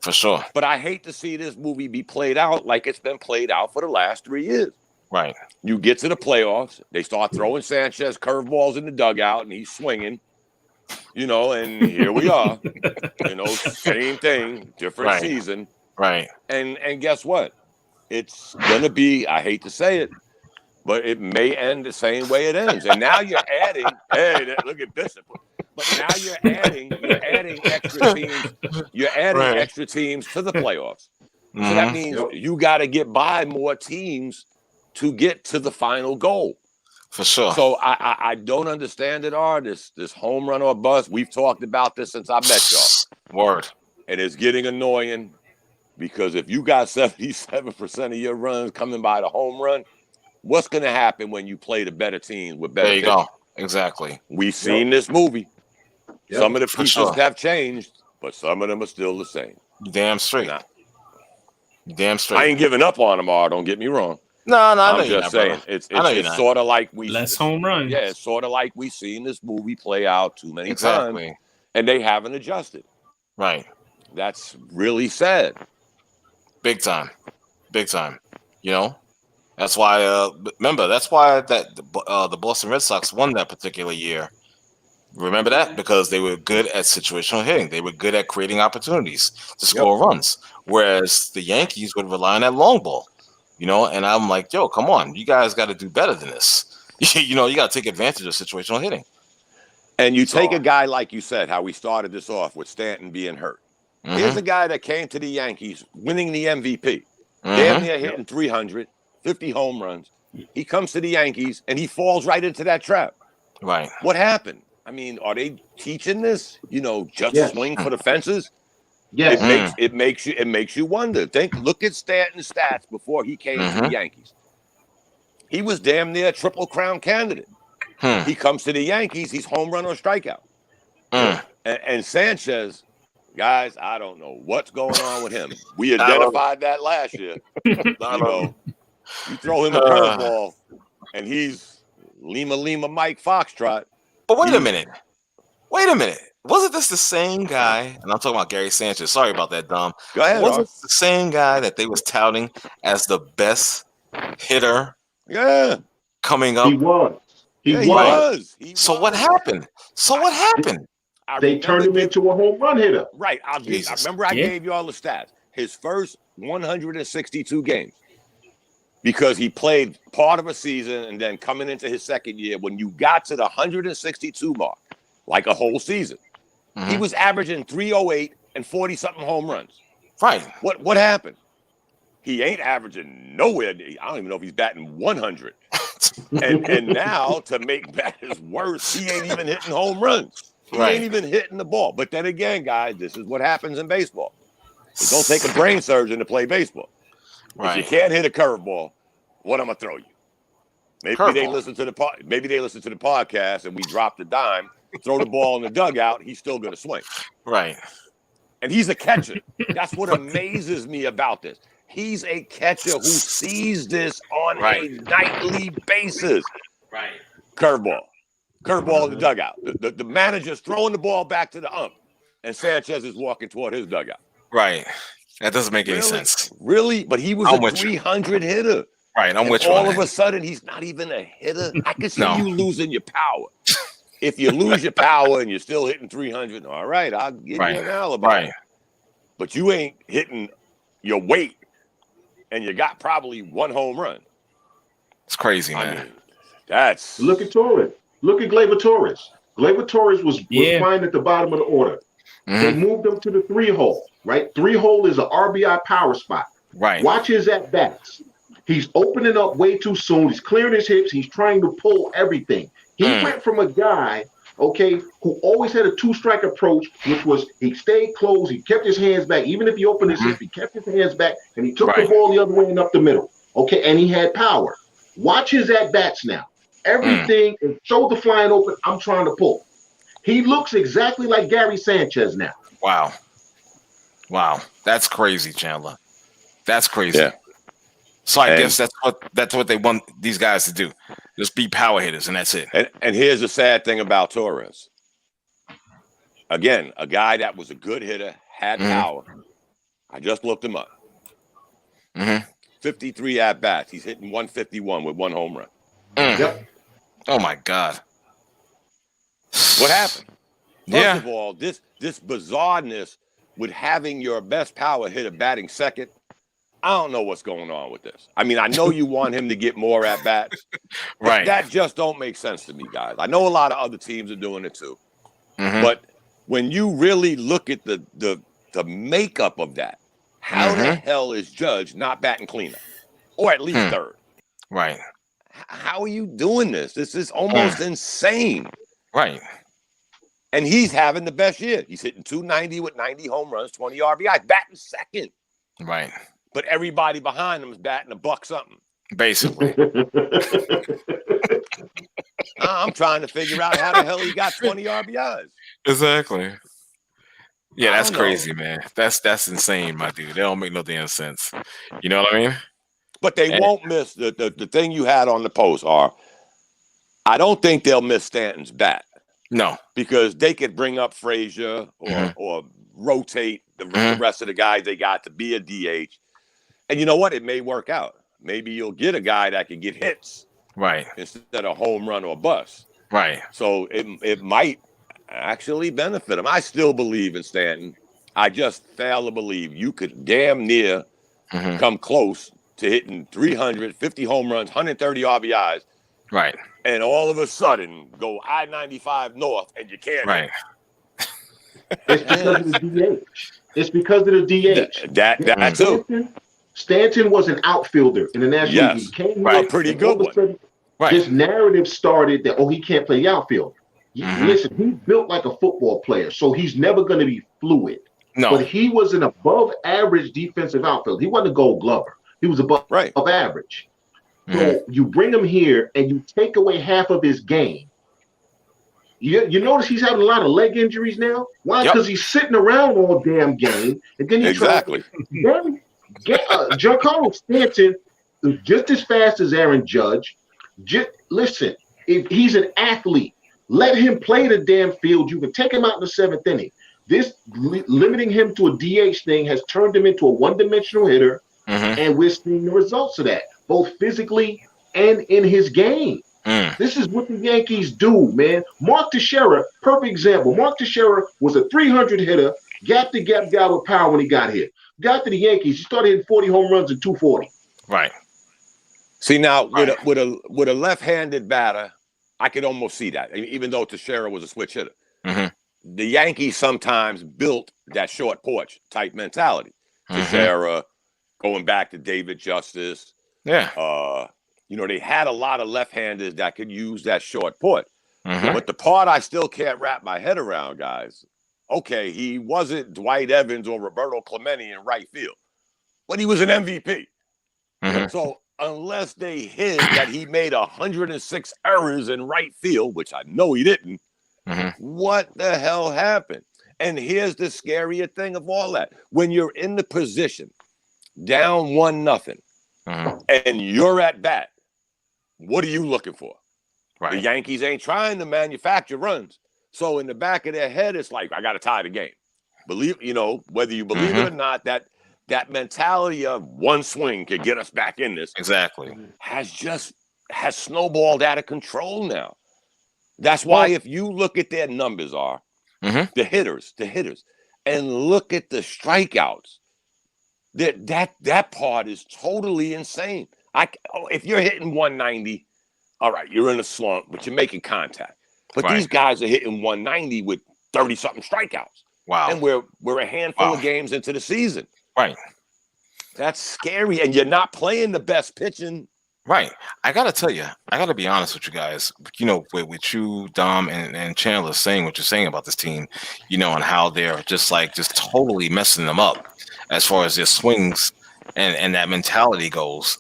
For sure. But I hate to see this movie be played out like it's been played out for the last 3 years. Right. You get to the playoffs, they start throwing Sanchez curveballs in the dugout, and he's swinging, and here we are. Same thing, different season. Right. And guess what? It's going to be, I hate to say it, but it may end the same way it ends. And now you're adding, look at this. But now you're adding extra teams. You're adding extra teams to the playoffs. So that means you got to get by more teams to get to the final goal. For sure. So I don't understand it, this home run or bust. We've talked about this since I met y'all. Word. And it's getting annoying because if you got 77% of your runs coming by the home run, what's going to happen when you play the better teams with better pitching? There you go. Exactly. We've seen this movie. Some of the pieces have changed, but some of them are still the same. Damn straight. Damn straight. I ain't giving up on them, don't get me wrong. No, I'm just saying. Brother. It's sort of like less home runs. Yeah, it's sort of like we've seen this movie play out too many times, and they haven't adjusted. Right. That's really sad. Big time. That's why. Remember, that's why the Boston Red Sox won that particular year. Remember that? Because they were good at situational hitting. They were good at creating opportunities to score runs. Whereas the Yankees would rely on that long ball. And I'm like, yo, come on. You guys got to do better than this. You got to take advantage of situational hitting. And you take a guy, like you said, how we started this off with Stanton being hurt. Here's a guy that came to the Yankees winning the MVP. Damn near hitting 300, 50 home runs. He comes to the Yankees, and he falls right into that trap. Right. What happened? I mean, are they teaching this? Just swing for the fences? Yes. It makes you wonder. Look at Stanton's stats before he came to the Yankees. He was damn near a Triple Crown candidate. He comes to the Yankees, he's home run or strikeout. And Sanchez, guys, I don't know what's going on with him. We identified that last year. You throw him a curveball, and he's Lima Mike Foxtrot. But wait a minute. Wasn't this the same guy? And I'm talking about Gary Sanchez. Sorry about that, Dom. Go ahead. Wasn't it the same guy that they was touting as the best hitter? Yeah. Coming up. He was. He was. So what happened? They turned him into a home run hitter. Right. I remember I gave you all the stats. His first 162 games. Because he played part of a season and then coming into his second year, when you got to the 162 mark, like a whole season, he was averaging 308 and 40-something home runs. Right. What happened? He ain't averaging nowhere. I don't even know if he's batting 100. and now, to make matters worse, he ain't even hitting home runs. He ain't even hitting the ball. But then again, guys, this is what happens in baseball. It don't take a brain surgeon to play baseball. If you can't hit a curveball, what I'm gonna throw you? Maybe they listen to the podcast and we drop the dime, throw the ball in the dugout. He's still gonna swing. Right. And he's a catcher. That's what amazes me about this. He's a catcher who sees this on a nightly basis. Right. Curveball in the dugout. The manager's throwing the ball back to the ump, and Sanchez is walking toward his dugout. Right. That doesn't make any sense. Really? But he was a 300 hitter. Right. I'm with you. All of a sudden, he's not even a hitter. I can see you losing your power. If you lose your power and you're still hitting 300, all right, I'll give you an alibi. Right. But you ain't hitting your weight, and you got probably one home run. It's crazy, man. I mean, that's... Look at Torres. Look at Gleyber Torres. Gleyber Torres was fine at the bottom of the order. They moved him to the 3-hole, right? 3-hole is an RBI power spot. Right. Watch his at-bats. He's opening up way too soon. He's clearing his hips. He's trying to pull everything. He went from a guy, who always had a 2-strike approach, which was he stayed close. He kept his hands back. Even if he opened his hips, he kept his hands back, and he took the ball the other way and up the middle. And he had power. Watch his at-bats now. Everything is shoulder flying open. I'm trying to pull. He looks exactly like Gary Sanchez now. Wow. That's crazy, Chandler. That's crazy. Yeah. So I guess that's what they want these guys to do. Just be power hitters, and that's it. And here's the sad thing about Torres. Again, a guy that was a good hitter, had power. I just looked him up. 53 at-bats. He's hitting 151 with 1 home run. Yep. Oh, my God. What happened? First of all, this bizarreness with having your best power hitter batting second, I don't know what's going on with this. I mean, I know you want him to get more at bats, right? That just don't make sense to me, guys. I know a lot of other teams are doing it too, but when you really look at the makeup of that, how the hell is Judge not batting cleanup, or at least third? Right. How are you doing this? This is almost insane. Right. And he's having the best year. He's hitting 290 with 90 home runs, 20 RBI, batting second. Right. But everybody behind him is batting $1 something. Basically. I'm trying to figure out how the hell he got 20 RBIs. Exactly. Yeah, that's crazy, man. That's insane, my dude. They don't make no damn sense. You know what I mean? But they won't miss the thing you had on the post I don't think they'll miss Stanton's bat. No. Because they could bring up Frazier or rotate the rest of the guys they got to be a DH. And you know what? It may work out. Maybe you'll get a guy that can get hits. Right. Instead of home run or bust. Right. So it might actually benefit him. I still believe in Stanton. I just fail to believe you could damn near come close to hitting 350 home runs, 130 RBIs. Right. And all of a sudden go I-95 north and you can't. Right. It's because of the DH. It's because of the DH. That too. Stanton was an outfielder in the National League. He came a pretty good one. Right. This narrative started that, he can't play the outfield. Listen, he's built like a football player, so he's never going to be fluid. No. But he was an above average defensive outfielder. He wasn't a Gold Glover. He was above average. So you bring him here and you take away half of his game. You notice he's having a lot of leg injuries now? Why? Because he's sitting around all damn game. And then he exactly. Giancarlo Stanton just as fast as Aaron Judge. Listen, if he's an athlete, let him play the damn field. You can take him out in the 7th inning. This limiting him to a DH thing has turned him into a one-dimensional hitter, and we're seeing the results of that, both physically and in his game. This is what the Yankees do, man. Mark Teixeira, perfect example. Mark Teixeira was a 300 hitter, gap-to-gap guy with power when he got here. Got to the Yankees, he started hitting 40 home runs in 240. Right. See, now with a left-handed batter, I could almost see that, even though Teixeira was a switch hitter. The Yankees sometimes built that short porch type mentality. Teixeira, going back to David Justice. Yeah. They had a lot of left-handers that could use that short porch. But the part I still can't wrap my head around, guys, okay, he wasn't Dwight Evans or Roberto Clemente in right field, but he was an MVP. So unless they hid that he made 106 errors in right field, which I know he didn't, what the hell happened? And here's the scarier thing of all that. When you're in the position, down 1-0, and you're at bat, what are you looking for? Right. The Yankees ain't trying to manufacture runs. So in the back of their head, it's like, I got to tie the game. Whether you believe it or not, that mentality of one swing could get us back in this. Exactly. Has snowballed out of control now. That's why if you look at their numbers the hitters, and look at the strikeouts, that part is totally insane. If you're hitting 190, all right, you're in a slump, but you're making contact. But these guys are hitting 190 with 30-something strikeouts. Wow. And we're a handful of games into the season. Right. That's scary. And you're not playing the best pitching. Right. I got to tell you, I got to be honest with you guys, with you, Dom, and Chandler saying what you're saying about this team, and how they're just totally messing them up as far as their swings and that mentality goes.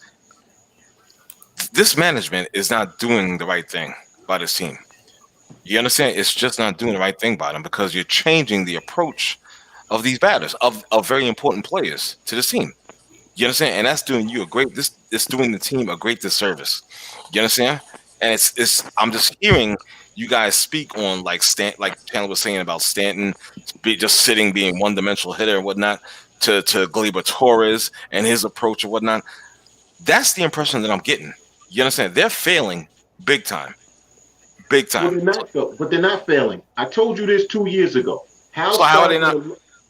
This management is not doing the right thing by this team. You understand? It's just not doing the right thing by them because you're changing the approach of these batters, of very important players to this team. You understand? And that's doing you it's doing the team a great disservice. You understand? And it's I'm just hearing you guys speak on like Chandler was saying about Stanton just sitting, being one-dimensional hitter and whatnot, to Gleyber Torres and his approach and whatnot. That's the impression that I'm getting. You understand? They're failing big time. Big time. But they're not failing. I told you this 2 years ago. How are they not?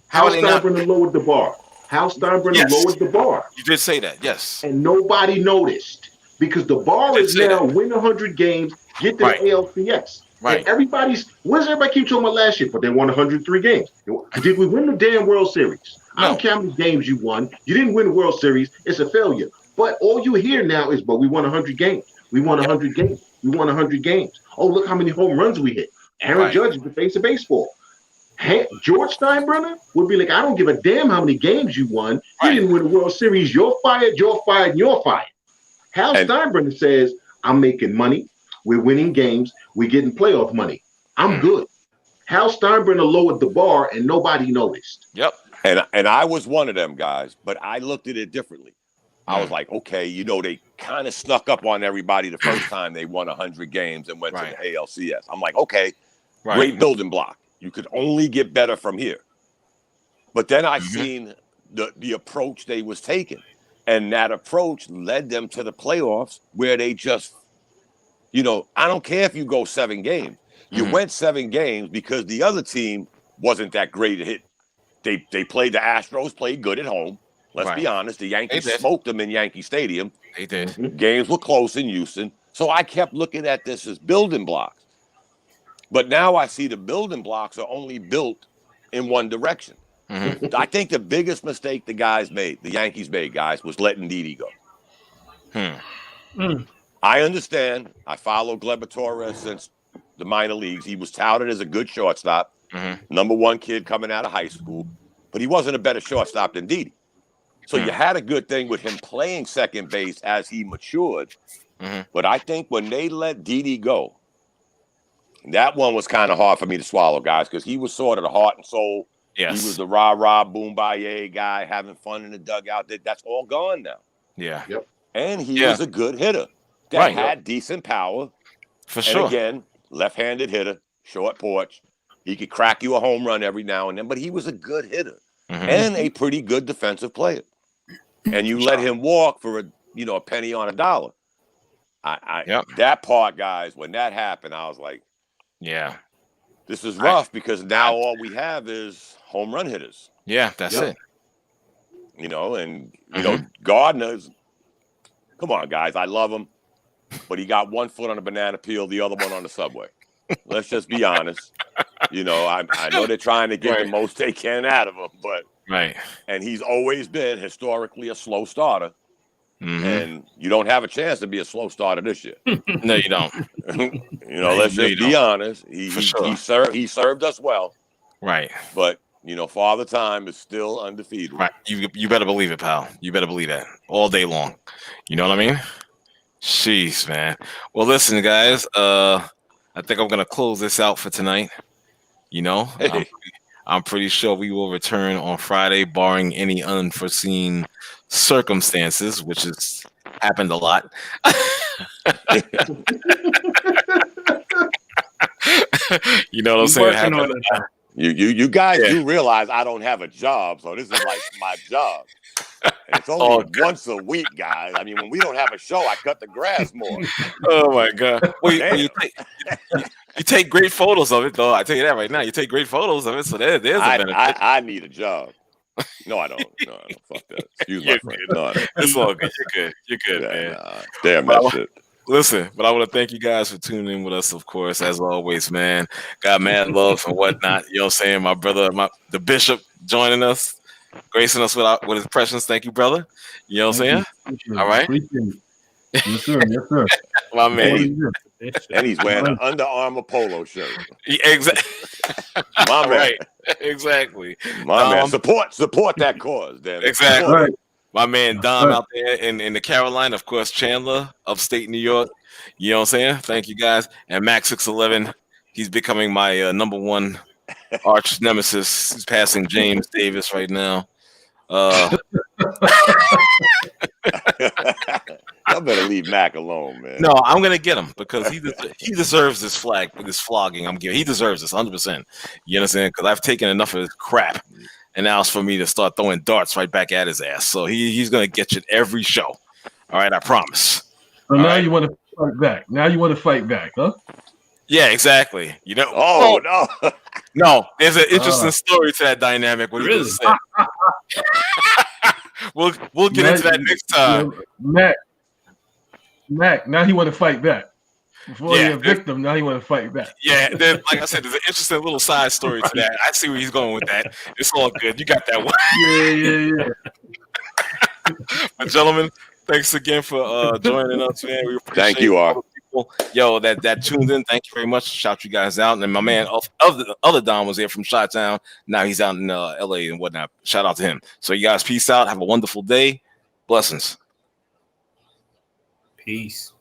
How Steinbrenner lowered the bar. How Steinbrenner lowered the bar. You did say that, yes. And nobody noticed because the bar is now win 100 games, get the ALCS. Right. And what does everybody keep talking about last year? But they won 103 games. Did we win the damn World Series? No. I don't care how many games you won. You didn't win the World Series. It's a failure. But all you hear now is, but we won 100 games. We won 100 games. We won 100 games. Oh, look how many home runs we hit. Aaron Judge is the face of baseball. George Steinbrenner would be like, I don't give a damn how many games you won. You didn't win the World Series. You're fired, you're fired, you're fired. Hal Steinbrenner says, I'm making money. We're winning games. We're getting playoff money. I'm good. Hal Steinbrenner lowered the bar and nobody noticed. Yep. And I was one of them guys, but I looked at it differently. I was like, okay, they kind of snuck up on everybody the first time they won 100 games and went to the ALCS. I'm like, okay, great building block. You could only get better from here. But then I seen the approach they was taking. And that approach led them to the playoffs where they just, I don't care if you go 7 games. You went 7 games because the other team wasn't that great at hit. They played the Astros, played good at home. Let's be honest. The Yankees smoked them in Yankee Stadium. They did. Games were close in Houston. So I kept looking at this as building blocks. But now I see the building blocks are only built in one direction. I think the biggest mistake the Yankees made, guys, was letting Didi go. I understand. I follow Gleyber Torres since the minor leagues. He was touted as a good shortstop, number 1 kid coming out of high school, but he wasn't a better shortstop than Didi. So you had a good thing with him playing second base as he matured. But I think when they let Didi go, that one was kind of hard for me to swallow, guys, because he was sort of the heart and soul. Yes. He was the rah-rah, boom-ba-yay guy, having fun in the dugout. That's all gone now. Yeah. Yep. And he was a good hitter that had decent power. For sure. And again, left-handed hitter, short porch. He could crack you a home run every now and then, but he was a good hitter and a pretty good defensive player. And you let him walk for a penny on a dollar. That part, guys, when that happened, I was like, yeah, this is rough because now all we have is home run hitters. Yeah, that's it. You know, and Gardner's. Come on, guys, I love him, but he got one foot on a banana peel, the other one on the subway. Let's just be honest. You know, I know they're trying to get the most they can out of him, but and he's always been historically a slow starter. And you don't have a chance to be a slow starter this year. No, you don't. Let's just be honest. He served us well. Right. But Father Time is still undefeated. Right. You better believe it, pal. You better believe that all day long. You know what I mean? Jeez, man. Well, listen, guys. I think I'm gonna close this out for tonight. I'm pretty sure we will return on Friday, barring any unforeseen circumstances, which has happened a lot. You know what I'm saying? You guys do realize I don't have a job, so this is like my job. And it's only once a week, guys. I mean, when we don't have a show, I cut the grass more. Oh my God! Well, you take great photos of it, though. I tell you that right now. You take great photos of it, so there's a benefit. I need a job. No, I don't. No, I don't. Fuck that. Excuse my friend. No, it's all good. You're good, man. Nah. Damn that shit. Listen, but I want to thank you guys for tuning in with us, of course, as always, man. Got mad love and whatnot. You know what I'm saying? My brother, the bishop, joining us, gracing us with his presence. Thank you, brother. You know what I'm saying? All right. Yes, sir. Yes, sir. My man. And he's wearing an Under Armour polo shirt. Exactly. My man. Right. Exactly. My man. Support that cause, damn it. Exactly. Right. My man Dom out there in the Carolina, of course, Chandler, upstate New York. You know what I'm saying? Thank you guys. And Max 611, he's becoming my number one arch nemesis. He's passing James Davis right now. Y'all better leave Mac alone, man. No, I'm gonna get him because he deserves this flag with this flogging I'm giving. He deserves this 100%. You understand? Because I've taken enough of his crap. And now it's for me to start throwing darts right back at his ass. So he's going to get you at every show. All right, I promise. So now you want to fight back. Now you want to fight back, huh? Yeah, exactly. You know. Oh, no. No, there's an interesting story to that dynamic. What Really? Said. We'll get into that next time. Mac, now he want to fight back. Before you're a victim, now he want to fight back. Yeah, like I said, there's an interesting little side story to that. I see where he's going with that. It's all good. You got that one. Yeah. But gentlemen, thanks again for joining us, man. We appreciate Thank you, all. Yo, that tuned in. Thank you very much. Shout you guys out. And my man, other Don was there from Chi-Town. Now he's out in LA and whatnot. Shout out to him. So you guys, peace out. Have a wonderful day. Blessings. Peace.